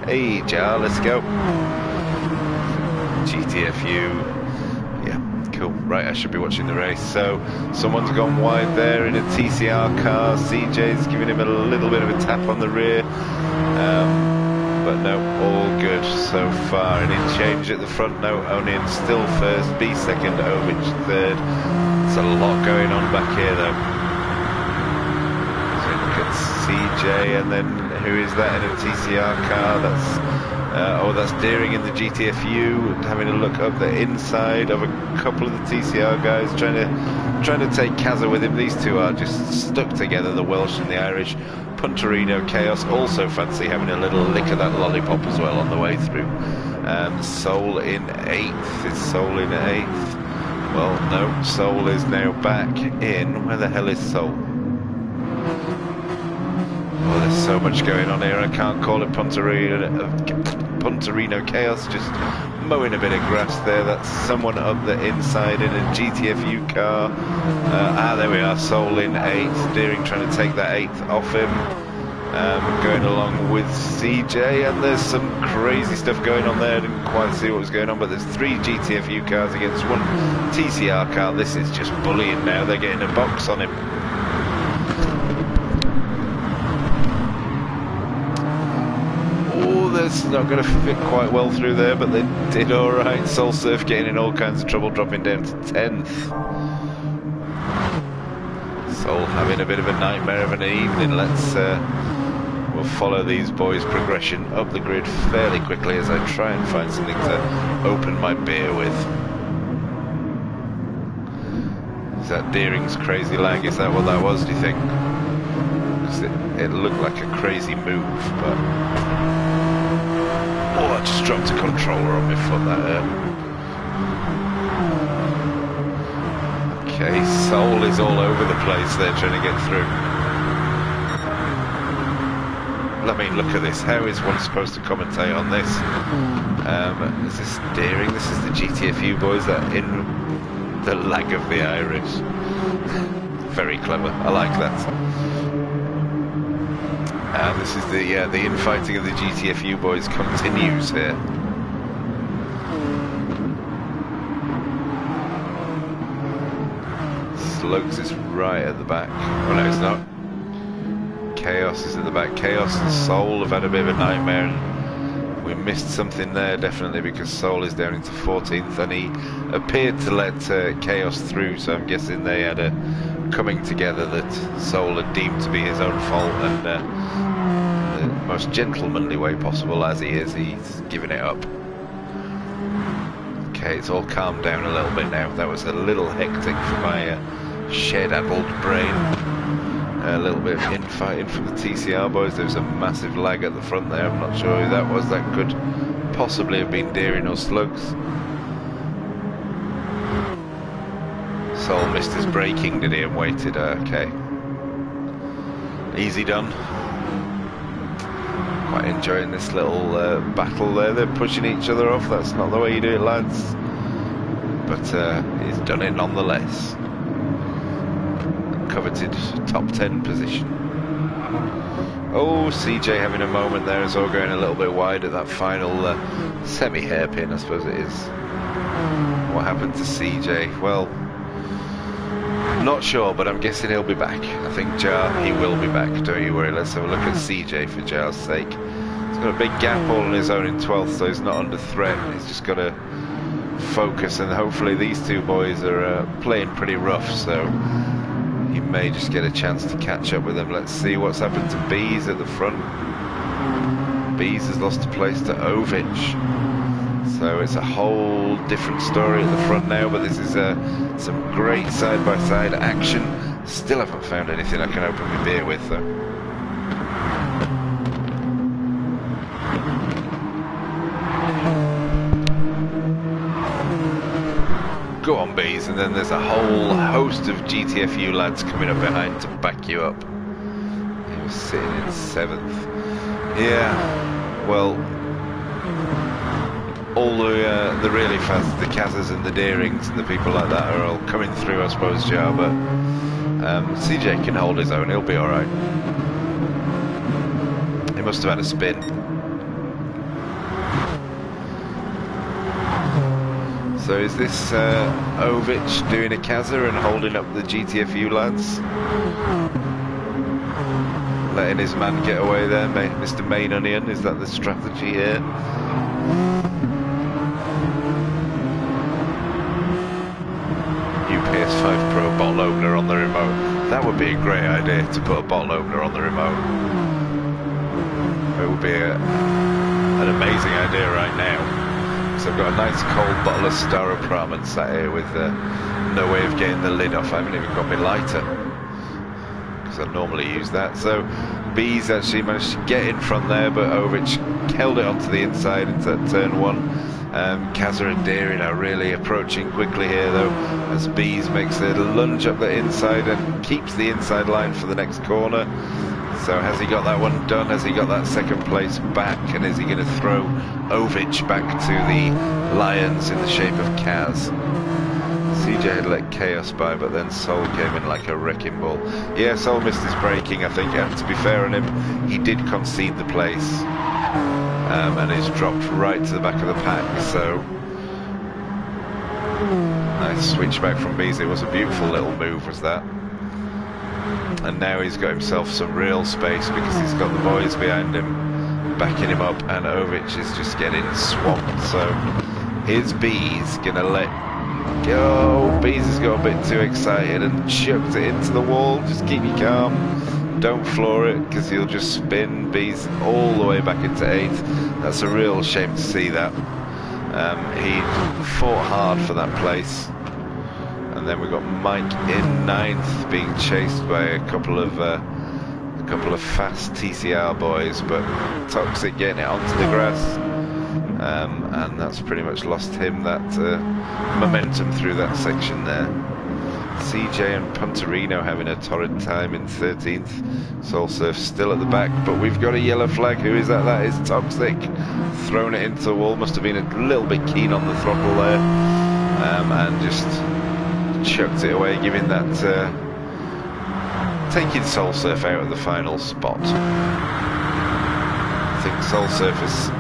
Hey Jar, let's go. GTFU. Cool. Right, I should be watching the race. So someone's gone wide there in a TCR car. CJ's giving him a little bit of a tap on the rear, but no, all good so far. An in change at the front. No, Onion still first, B second, Ovich third. There's a lot going on back here though. So look at CJ, and then who is that in a TCR car? That's Deering in the GTFU, having a look up the inside of a couple of the TCR guys, trying to take Kaza with him. These two are just stuck together, the Welsh and the Irish. Punterino Chaos also fancy having a little lick of that lollipop as well on the way through. Soul in 8th. Is Soul in 8th? Well, no, Soul is now back in. Where the hell is Soul? Oh, there's so much going on here, I can't call it. Punterino Chaos just mowing a bit of grass there. That's someone up the inside in a GTFU car. There we are, Soul in 8th. Deering trying to take that 8th off him. Going along with CJ, and there's some crazy stuff going on there. I didn't quite see what was going on, but there's 3 GTFU cars against 1 TCR car. This is just bullying now. They're getting a box on him. It's not going to fit quite well through there, but they did alright. Soul Surf getting in all kinds of trouble, dropping down to 10th. Soul having a bit of a nightmare of an evening. We'll follow these boys' progression up the grid fairly quickly as I try and find something to open my beer with. that Deering's crazy lag? Is that what that was, do you think? Because it looked like a crazy move, but... Oh, I just dropped a controller on my foot, that hurt. Okay, Soul is all over the place there trying to get through. I mean, look at this. How is one supposed to commentate on this? Is this Deering? This is the GTFU boys that in the lag of the Irish. Very clever. I like that. This is the infighting of the GTFU boys continues here. Slokes is right at the back. Oh no, it's not. Chaos is at the back. Chaos and Soul have had a bit of a nightmare, and we missed something there definitely, because Soul is down into 14th and he appeared to let Chaos through, so I'm guessing they had a coming together that Soul had deemed to be his own fault, and the most gentlemanly way possible as he is, he's given it up. Okay, it's all calmed down a little bit now. That was a little hectic for my shed-addled brain. A little bit of infighting from the TCR boys. There was a massive lag at the front there. I'm not sure who that was. That could possibly have been Deering or Slugs. Soul missed his braking, did he, and waited? Okay. Easy done. Quite enjoying this little battle there. They're pushing each other off. That's not the way you do it, lads. But he's done it nonetheless. Coveted top 10 position. Oh, CJ having a moment there as well, going a little bit wide at that final semi-hairpin, I suppose it is. What happened to CJ? Well, not sure, but I'm guessing he'll be back. I think Jar, he will be back, don't you worry. Let's have a look at CJ for Jar's sake. He's got a big gap all on his own in 12th, so he's not under threat. He's just got to focus, and hopefully these two boys are playing pretty rough, so he may just get a chance to catch up with them. Let's see what's happened to Bees at the front. Bees has lost a place to Ovich. So it's a whole different story at the front now, but this is some great side-by-side action. Still haven't found anything I can open my beer with, though. Go on, Bees, and then there's a whole host of GTFU lads coming up behind to back you up. He was sitting in 7th. Yeah, well, all the really fast, the Kazas and the Deerings and the people like that are all coming through, I suppose, Jar, but CJ can hold his own, he'll be alright. He must have had a spin. So is this Ovich doing a Kaza and holding up the GTFU lads? Letting his man get away there, Mr. Main Onion, is that the strategy here? New PS5 Pro bottle opener on the remote. That would be a great idea, to put a bottle opener on the remote. It would be an amazing idea right now. So I've got a nice cold bottle of Staropramen sat here with no way of getting the lid off. I haven't even got my lighter, because I normally use that. So Bees actually managed to get in front there, but Ovich held it onto the inside into turn 1. Kaza and Deering are really approaching quickly here, though, as Bees makes a lunge up the inside and keeps the inside line for the next corner. So has he got that one done? Has he got that second place back? And is he going to throw Ovich back to the Lions in the shape of Kaz? CJ had let Chaos by, but then Soul came in like a wrecking ball. Yeah, Soul missed his braking, I think, and to be fair on him, he did concede the place. And he's dropped right to the back of the pack, so... Nice switch back from Bees. It was a beautiful little move, was that. And now he's got himself some real space because he's got the boys behind him backing him up, and Ovich is just getting swamped. So here's Bees gonna let go. Bees has got a bit too excited and chucked it into the wall. Just keep you calm, don't floor it, because he'll just spin Bees all the way back into 8th. That's a real shame to see that. He fought hard for that place, and then we've got Mike in 9th, being chased by a couple of fast TCR boys, but Toxic getting it onto the grass, and that's pretty much lost him that momentum through that section there. CJ and Punterino having a torrid time in 13th. Soulsurf still at the back, but we've got a yellow flag. Who is that? That is Toxic. Thrown it into the wall. Must have been a little bit keen on the throttle there, and just chucked it away, giving that taking Soulsurf out of the final spot. I think Soulsurf has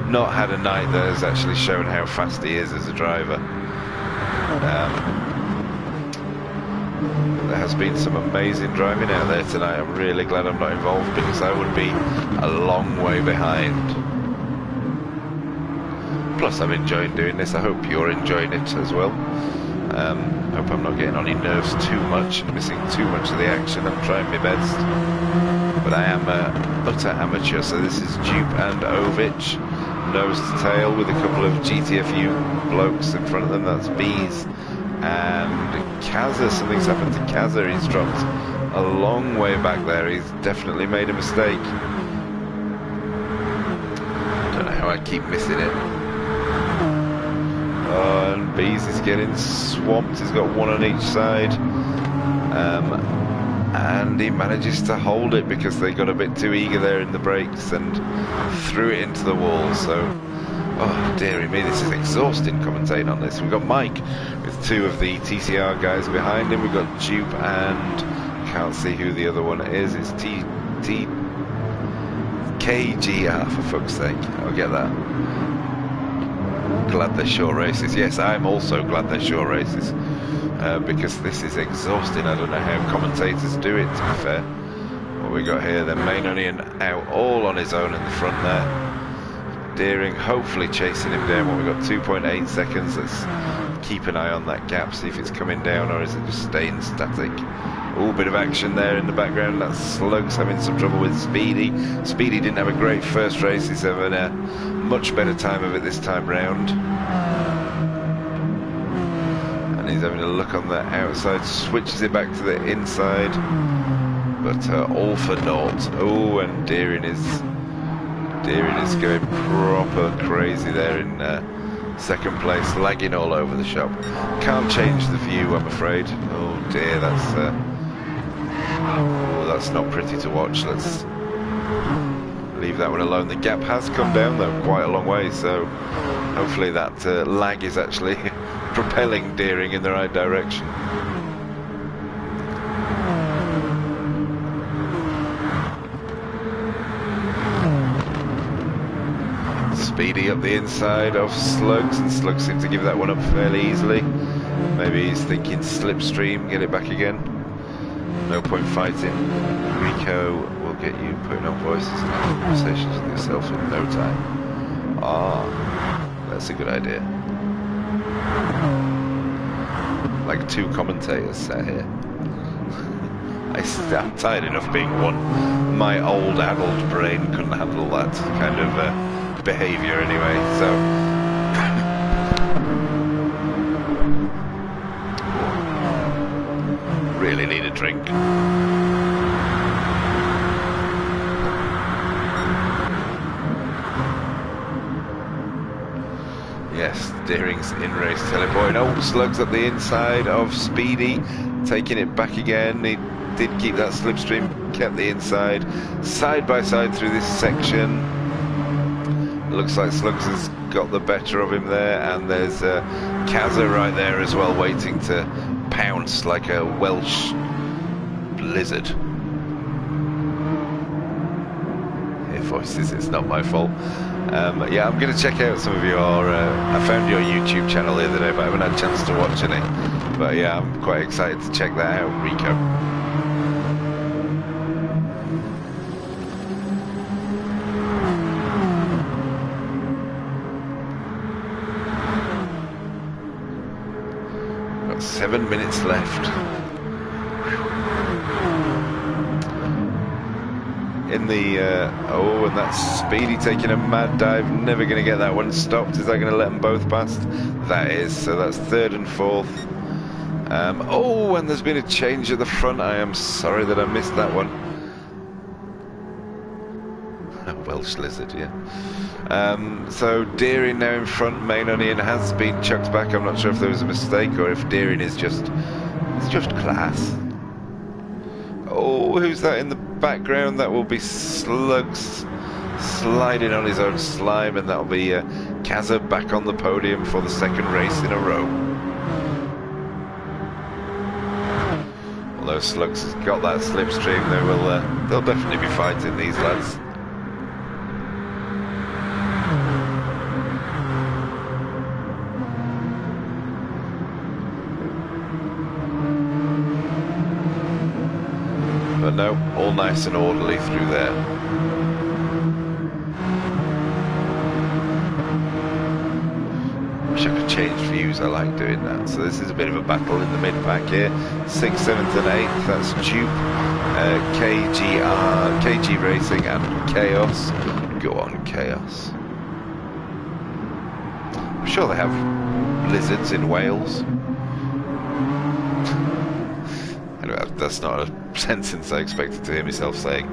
not had a night that has actually shown how fast he is as a driver. There has been some amazing driving out there tonight. I'm really glad I'm not involved, because I would be a long way behind. Plus, I'm enjoying doing this. I hope you're enjoying it as well. Hope I'm not getting on your nerves too much and missing too much of the action. I'm trying my best, but I am a utter amateur. So this is Dupe and Ovich, nose to tail, with a couple of GTFU blokes in front of them. That's Bees and Kazza. Something's happened to Kazza. He's dropped a long way back there. He's definitely made a mistake. I don't know how I keep missing it. Oh, and Bees is getting swamped. He's got one on each side, and he manages to hold it because they got a bit too eager there in the brakes and threw it into the wall. So, oh dearie me, this is exhausting commentating on this. We've got Mike with two of the TCR guys behind him. We've got Dupe and can't see who the other one is. It's KGR, for fuck's sake. I'll get that. Glad they're short races. Yes, I'm also glad they're short races, because this is exhausting. I don't know how commentators do it, to be fair. What we got here, then Main Onion out all on his own in the front there. Deering hopefully chasing him down. What, we got 2.8 seconds. Let's keep an eye on that gap, see if it's coming down or is it just staying static. Oh, bit of action there in the background. That Slug's having some trouble with Speedy. Speedy didn't have a great first race. He's having a much better time of it this time round. And he's having a look on the outside, switches it back to the inside. But all for naught. Oh, and Deering is going proper crazy there in second place, lagging all over the shop. Can't change the view, I'm afraid. Oh dear, that's not pretty to watch. Let's leave that one alone. The gap has come down though quite a long way, so hopefully that lag is actually propelling Deering in the right direction. Speedy up the inside of Slugs, and Slugs seems to give that one up fairly easily. Maybe he's thinking slipstream, get it back again. No point fighting. Rico will get you putting on voices and having conversations with yourself in no time. Ah, that's a good idea. Like two commentators sat here. I'm tired enough being one. My old adult brain couldn't handle that kind of behaviour anyway, so really need a drink. Yes, Deering's in-race teleporting. Oh, Slugs up the inside of Speedy, taking it back again. He did keep that slipstream, kept the inside. Side by side through this section. Looks like Slugs has got the better of him there, and there's Kazza right there as well, waiting to pounce like a Welsh lizard. Hear voices, it's not my fault. Yeah, I'm going to check out some of your... I found your YouTube channel the other day, but I haven't had a chance to watch any. But yeah, I'm quite excited to check that out, Rico. Got 7 minutes left. In the oh, and that's Speedy taking a mad dive, never going to get that one stopped. Is that going to let them both past? That is, so that's third and fourth. Oh, and there's been a change at the front. I am sorry that I missed that one. Welsh lizard, yeah. So Deering now in front. Main Onion has been chucked back. I'm not sure if there was a mistake or if Deering is just class. Oh, who's that in the background? That will be Slugs sliding on his own slime, and that'll be Kazza back on the podium for the second race in a row. Although Slugs has got that slipstream, they'll definitely be fighting, these lads. But no, all nice and orderly through there. Wish I could change views, I like doing that. So this is a bit of a battle in the mid-pack here. 6th, 7th and 8th, that's Dupe, KG Racing and Chaos. Go on, Chaos. I'm sure they have lizards in Wales. Anyway, that's not a sentence I expected to hear myself saying.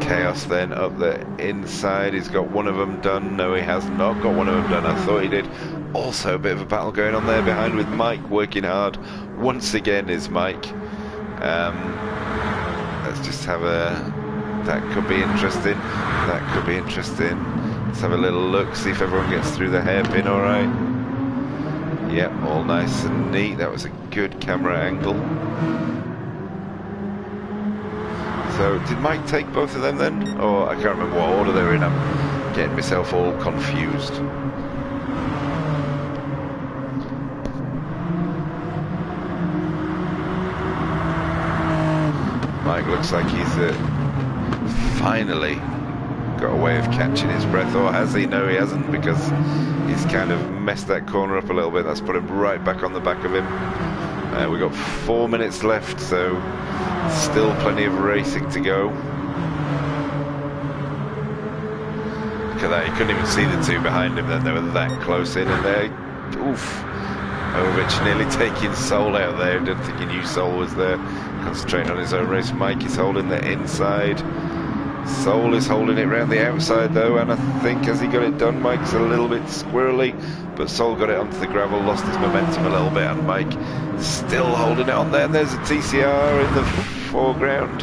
Chaos then up the inside. He's got one of them done. No, he has not got one of them done. I thought he did. Also a bit of a battle going on there behind with Mike working hard. Once again is Mike. Let's just have a... That could be interesting. That could be interesting. Let's have a little look, see if everyone gets through the hairpin alright. Yep, all nice and neat. That was a good camera angle. So, did Mike take both of them then? Or I can't remember what order they were in. I'm getting myself all confused. Mike looks like he's finally got a way of catching his breath. Or has he? No, he hasn't, because he's kind of messed that corner up a little bit. That's put him right back on the back of him. We've got 4 minutes left, so still plenty of racing to go. Look at that, you couldn't even see the two behind him then, they were that close in, and they, oof, Ovich nearly taking Soul out there. Didn't think he knew Soul was there. Concentrating on his own race. Mike is holding the inside. Soul is holding it round the outside though, and I think as he got it done, Mike's a little bit squirrely, but Soul got it onto the gravel, lost his momentum a little bit, and Mike still holding it on there. And there's a TCR in the foreground.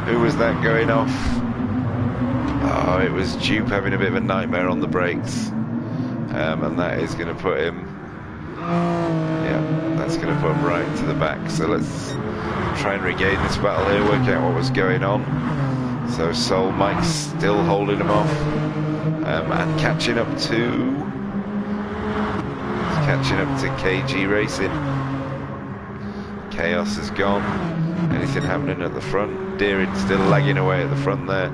Who was that going off? Oh, it was Dupe having a bit of a nightmare on the brakes, and that is going to put him, yeah, that's going to put him right to the back. So let's try and regain this battle here, work out what was going on. So Soul, Mike's still holding him off, and catching up to KG Racing. Chaos is gone. Anything happening at the front? Deering still lagging away at the front there.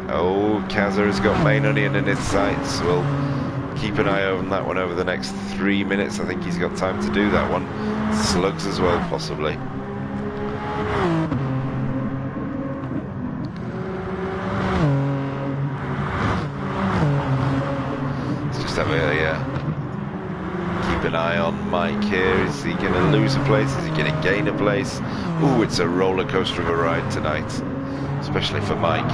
Oh, Kazza has got Main Onion in his sights. We'll keep an eye on that one over the next 3 minutes. I think he's got time to do that one. Slugs as well, possibly. Have keep an eye on Mike here. Is he going to lose a place? Is he going to gain a place? Ooh, it's a roller coaster of a ride tonight, especially for Mike.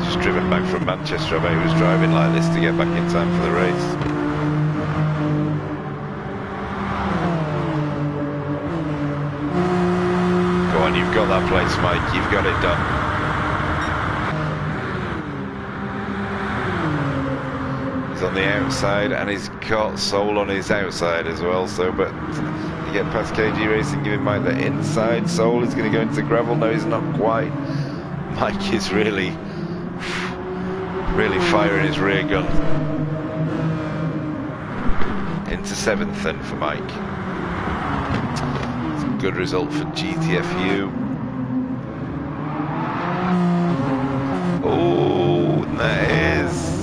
Just driven back from Manchester. I bet he was driving like this to get back in time for the race. Go on, you've got that place, Mike. You've got it done. On the outside, and he's got Soul on his outside as well. So, but you get past KG Racing, giving Mike the inside. Soul is going to go into the gravel. No, he's not quite. Mike is really firing his rear gun. Into 7th then for Mike. It's a good result for GTFU. Oh, that is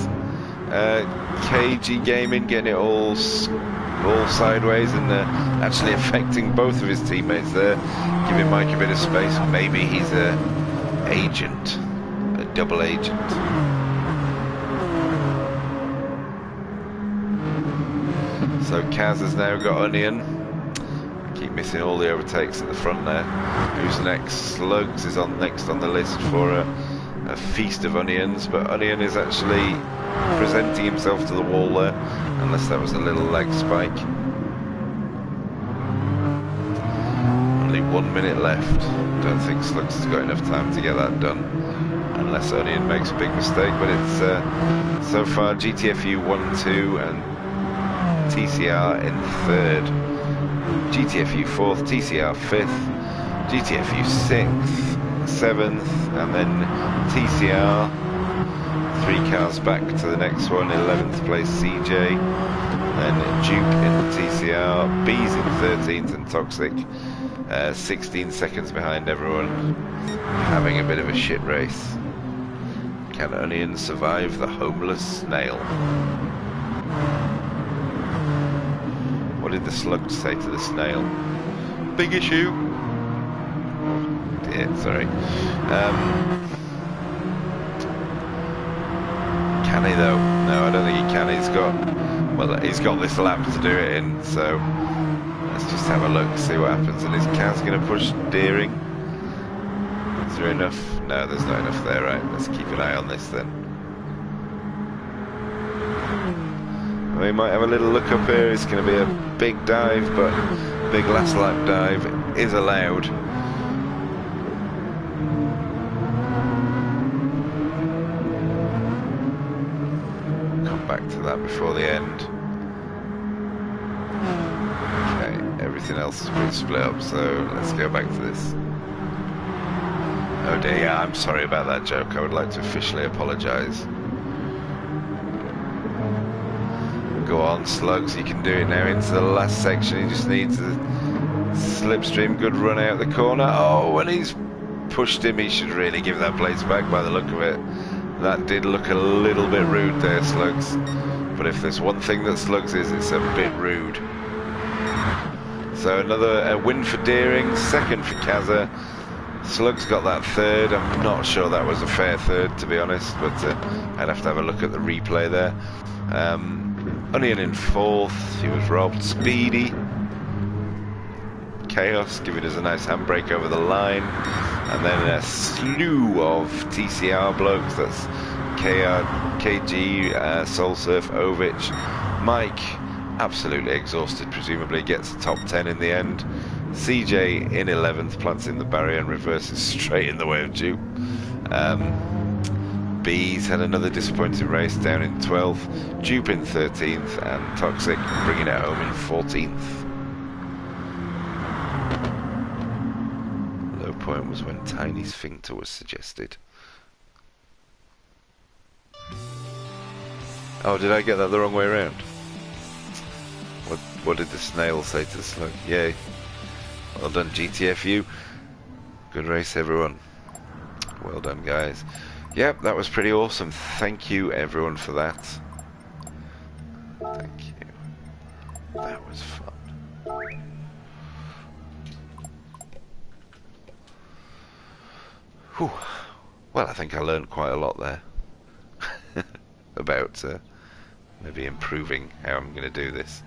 KG Gaming getting it all sideways, and actually affecting both of his teammates there, giving Mike a bit of space. Maybe he's a agent, a double agent. So Kaz has now got Onion. Keep missing all the overtakes at the front there. Who's next? Slugs is next on the list for a feast of onions, but Onion is actually presenting himself to the wall there, unless that was a little lag spike. Only 1 minute left. Don't think Slugs has got enough time to get that done, unless Onion makes a big mistake, but it's so far GTFU 1-2 and TCR in third. GTFU 4th, TCR 5th, GTFU 6th, 7th, and then TCR, 3 cars back to the next one, 11th place CJ, then Duke in TCR, B's in 13th, and Toxic 16 seconds behind everyone, having a bit of a shit race. Can Onion survive the homeless snail? What did the slug say to the snail? Big issue. Yeah, sorry. Can he though? No, I don't think he can. He's got this lap to do it in. So let's just have a look, see what happens. And is Kaz going to push Deering? Is there enough? No, there's not enough there. Right, let's keep an eye on this then. We might have a little look up here. It's going to be a big dive, but big last lap dive is allowed. Come back to that before the end. Okay, everything else has been split up, so let's go back to this. Oh dear, yeah, I'm sorry about that joke. I would like to officially apologise. Go on, Slugs, you can do it now into the last section. He just needs a slipstream, good run out the corner. Oh, and he's pushed him. He should really give that place back by the look of it. That did look a little bit rude there, Slugs. But if there's one thing that Slugs is, it's a bit rude. So another win for Deering, second for Kaza. Slugs got that third. I'm not sure that was a fair third, to be honest, but I'd have to have a look at the replay there. Onion in fourth, he was robbed. Speedy. Chaos giving us a nice handbrake over the line. And then a slew of TCR blokes. That's KR, KG, Soulsurf, Ovich. Mike, absolutely exhausted, presumably gets the top 10 in the end. CJ in 11th, plants in the barrier and reverses straight in the way of Duke. B's had another disappointing race, down in 12th, Dupe in 13th, and Toxic bringing it home in 14th. Low point was when Tiny Sphincter was suggested. Oh, did I get that the wrong way around? What did the snail say to the slug? Yay. Well done, GTFU. Good race, everyone. Well done, guys. Yep, that was pretty awesome. Thank you, everyone, for that. Thank you. That was fun. Whew. Well, I think I learned quite a lot there. About maybe improving how I'm going to do this.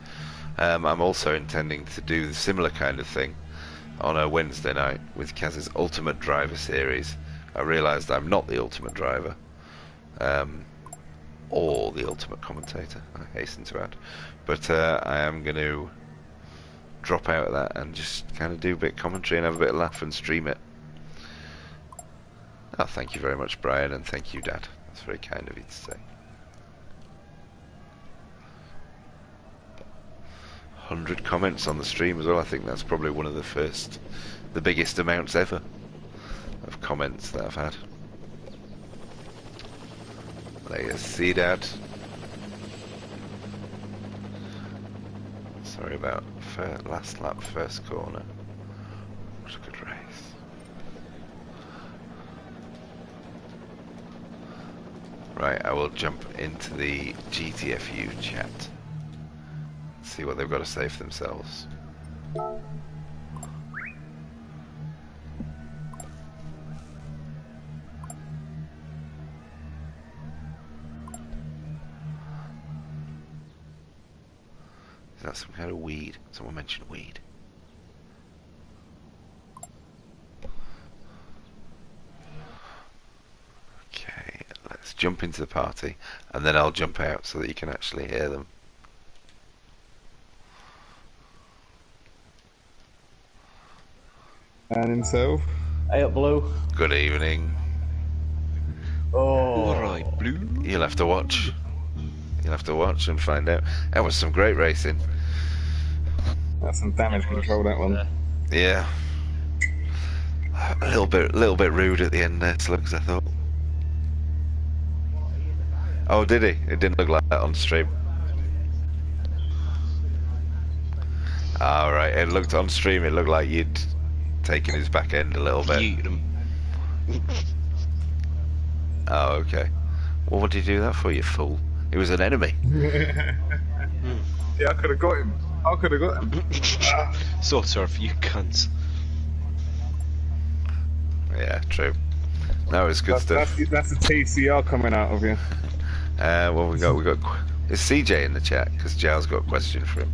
I'm also intending to do the similar kind of thing on a Wednesday night with Kaz's Ultimate Driver series. I realised I'm not the Ultimate Driver, or the Ultimate Commentator, I hasten to add. But I am going to drop out of that and just kind of do a bit of commentary and have a bit of laugh and stream it. Oh, thank you very much, Brian, and thank you, Dad. That's very kind of you to say. 100 comments on the stream as well. I think that's probably one of the biggest amounts ever of comments that I've had. There you see, Dad. Sorry about last lap, first corner. What a good race. Right, I will jump into the GTFU chat. See what they've got to say for themselves. that some kind of weed? Someone mentioned weed. Okay, let's jump into the party, and then I'll jump out so that you can actually hear them. And himself. Hey up, Blue. Good evening. Oh. Alright, Blue. You'll have to watch. You'll have to watch and find out. That was some great racing. That's some damage control, that one. Yeah. A little bit rude at the end there, Slugs, I thought. Oh, did he? It didn't look like that on stream. Alright, it looked on stream, it looked like you'd taken his back end a little bit. Yeet him. Oh, okay. Well, what did you do that for, you fool? He was an enemy. Yeah, I could have got him. I could have got him. So surf, you cunts. Yeah, true. No, it's good stuff. That's the TCR coming out of you. Well, we got. Is CJ in the chat? Because Giles got a question for him.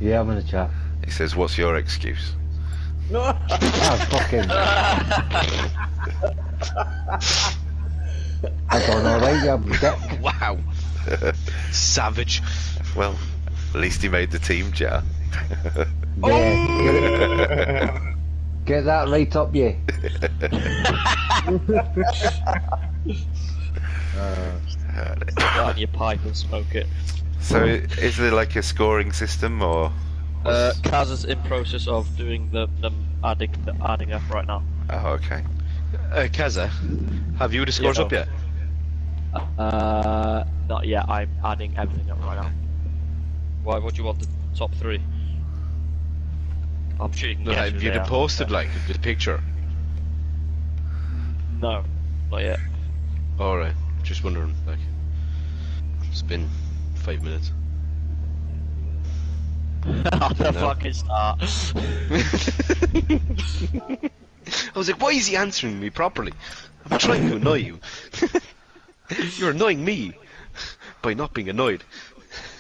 Yeah, I'm in the chat. He says, "What's your excuse?" No. Fucking. I don't know, right? Yeah, Wow. Savage. Well, at least he made the team, Jar. Yeah. Get that right up, yeah. Put that on your pipe and smoke it. So, is there like a scoring system, or? Kaz is in process of doing the adding up right now. Oh, okay. Kaza, have you the scores up yet? Not yet. I'm adding everything up right now. Why? What do you want? The top three? I'm sure you can No, guess have who you they are. posted like the picture? No, not yet. Alright, just wondering, like, it's been 5 minutes. The No. fucking start. I was like, why is he answering me properly? I'm trying to annoy you. You're annoying me by not being annoyed.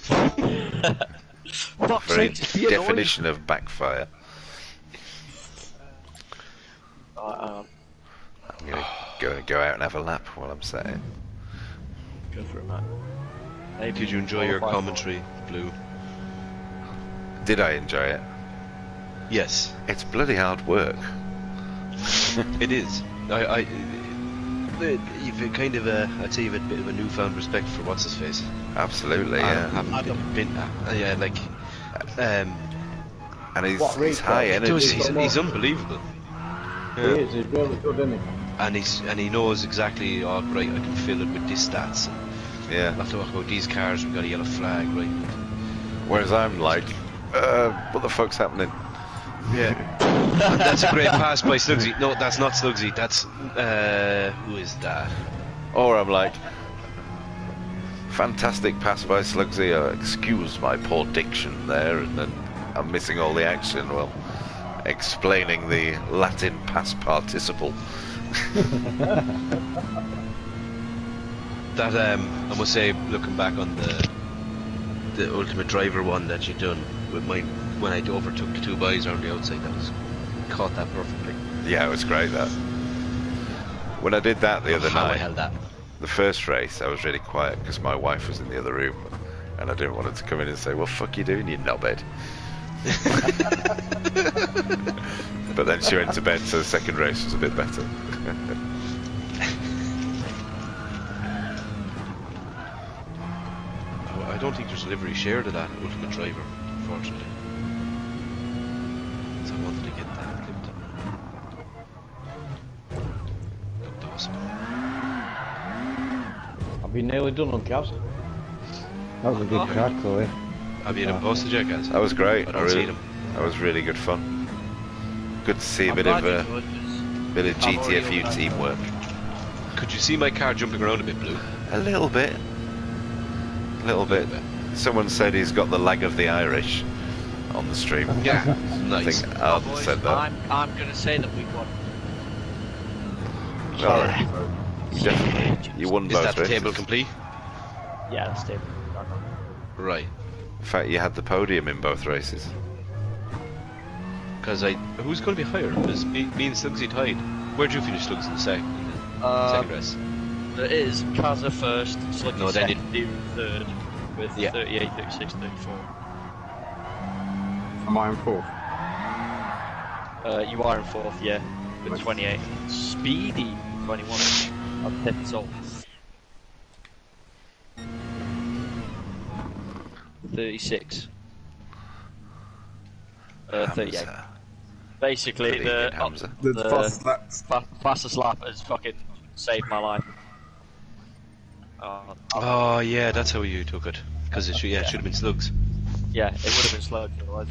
Fuck's Very sake, just be annoyed. definition of backfire. I'm I'm gonna go out and have a lap while I'm sat here. go for it, man. Maybe Did you enjoy your 4 or 5 commentary, Blue? Did I enjoy it? Yes, It's bloody hard work. it is. You've kind of I'd say you've a bit of a newfound respect for what's his face. Absolutely, I yeah. haven't been, yeah, like, And he's What race high car? energy. he's unbelievable. He is, he's really good, isn't he? And he knows exactly. Oh, right, I can fill it with this stats. And Yeah. I have to talk about these cars. We've got a yellow flag, right? Whereas I'm like, what the fuck's happening? Yeah. That's a great pass by Slugsy. No, that's not Slugsy. That's who is that? Or I'm like, fantastic pass by Slugsy. Excuse my poor diction there, and then I'm missing all the action. Well, explaining the Latin past participle. That I must say, looking back on the Ultimate Driver one that you done with mine when I overtook the two boys around the outside, caught that perfectly. Yeah, it was great that. When I did that the other How I night, held that. the first race, I was really quiet because my wife was in the other room, and I didn't want her to come in and say, "What the fuck you doing, you knobhead?" But then she went to bed, so the second race was a bit better. I don't think there's a livery share to that Ultimate Driver, unfortunately. So I wanted to get that clipped up. Looked awesome. I've been nearly done on cabs. That was a good crack though, eh? Have you them posted yet, guys? That was great. I don't see really, them. that was really good fun. Good to see a I'm bit of glad you enjoyed bit of I've already GTFU done teamwork. Could you see my car jumping around a bit, Blue? A little bit. A little bit. Someone said he's got the lag of the Irish on the stream. Yeah, I nice. think Al Boys, said that. I'm gonna say that we won. Well, definitely. You won Is both that the races. table complete? Yeah, that's it. Right. In fact, you had the podium in both races. Because who's going to be higher? Because me and Slugsy tied. Where'd you finish, Slugs, in the second race? It is Kaza first, Sluggy No, then second, Deer third, with 38, 36, 34. Am I in fourth? You are in fourth, yeah, with 28. Speedy, 21. I've hit all. 36. 38. Hamza. Basically, Good evening, Hamza. The fastest lap has fucking saved my life. Oh yeah, that's how you took it. Because it should have been Slugs. Yeah, it would have been slowed otherwise.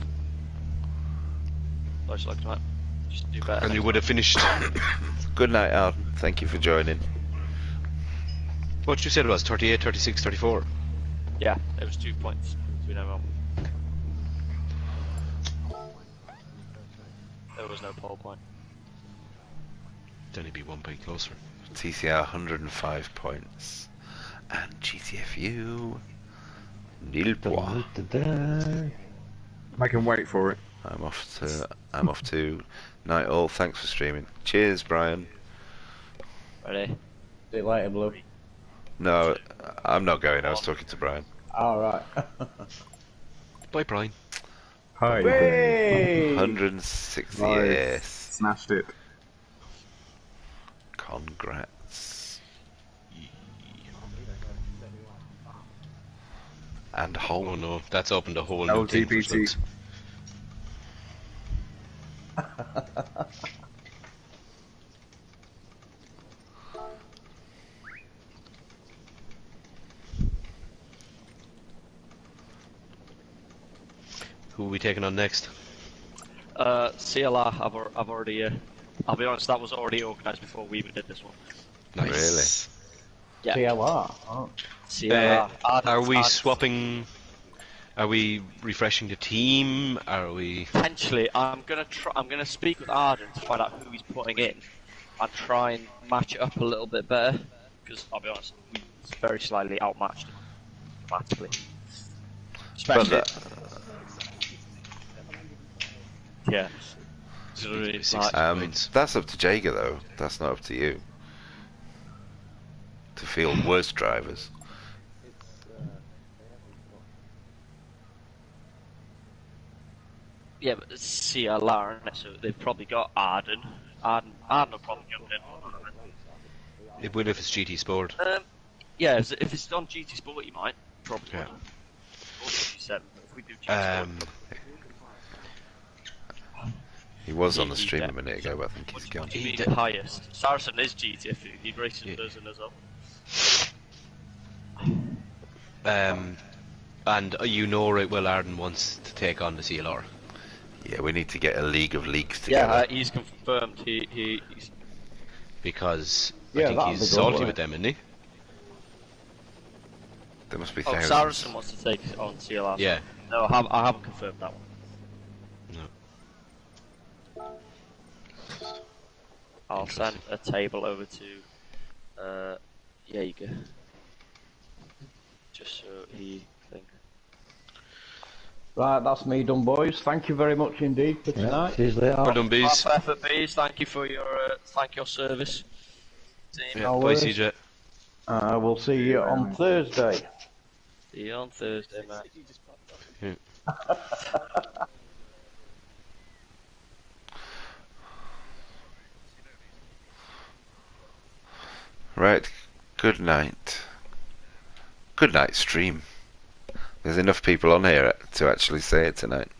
I just like to just do better. And you would have finished. Good night, Arden. Thank you for joining. What you said was 38, 36, 34. Yeah, it was 2 points between everyone. There was no pole point. It'd only be 1 point closer. TCR 105 points. And GTFU nil points. I can wait for it. I'm off to night all. Thanks for streaming. Cheers, Brian. Ready? See you later, Blue. No, I'm not going. I was talking to Brian. Alright. Bye, Brian. Hi. Hey! 160. Nice. Yes. Smashed it. Congrats. And home. Oh no, that's opened a whole new thing for LGBT. Slugs. Who are we taking on next? CLR, I've already, I'll be honest, that was already organised before we even did this one. Nice. Yeah. TLR. Oh. CLR. Are we swapping? Are we refreshing the team? Are we? Potentially, I'm gonna speak with Arden to find out who he's putting in, and try and match it up a little bit better. Because I'll be honest, we very slightly outmatched him dramatically. Especially, yeah. So it's like, That's up to Jager though. That's not up to you. To field worse drivers. yeah, but it's CLR, isn't it? So they've probably got Arden. Arden will probably jump in. It will if it's GT Sport. Yeah, if it's on GT Sport, you might probably. Yeah. Or 57, if we do GT Sport. He was on the stream a minute ago, but I think he's gone. What do you mean highest? Saracen is GTFU. He races with us as well. And you know right well Arden wants to take on the CLR. Yeah, we need to get a League of Leagues together. Yeah, he's confirmed. He's Because Yeah, I think that'd he's be good, salty wouldn't with them, isn't he? There must be Oh, thousands. Saracen wants to take on CLR. Yeah. No, I haven't confirmed that one. No. I'll send a table over to Jaeger. Just so he can. Right, that's me done, boys. Thank you very much indeed for tonight. See you later. Well done, bees. Half effort, bees. Thank you for your service. Team. Yeah, No bye, worries. CJ. We'll see you on Thursday. See you on Thursday, mate. Right, good night. Good night, stream. There's enough people on here to actually say it tonight.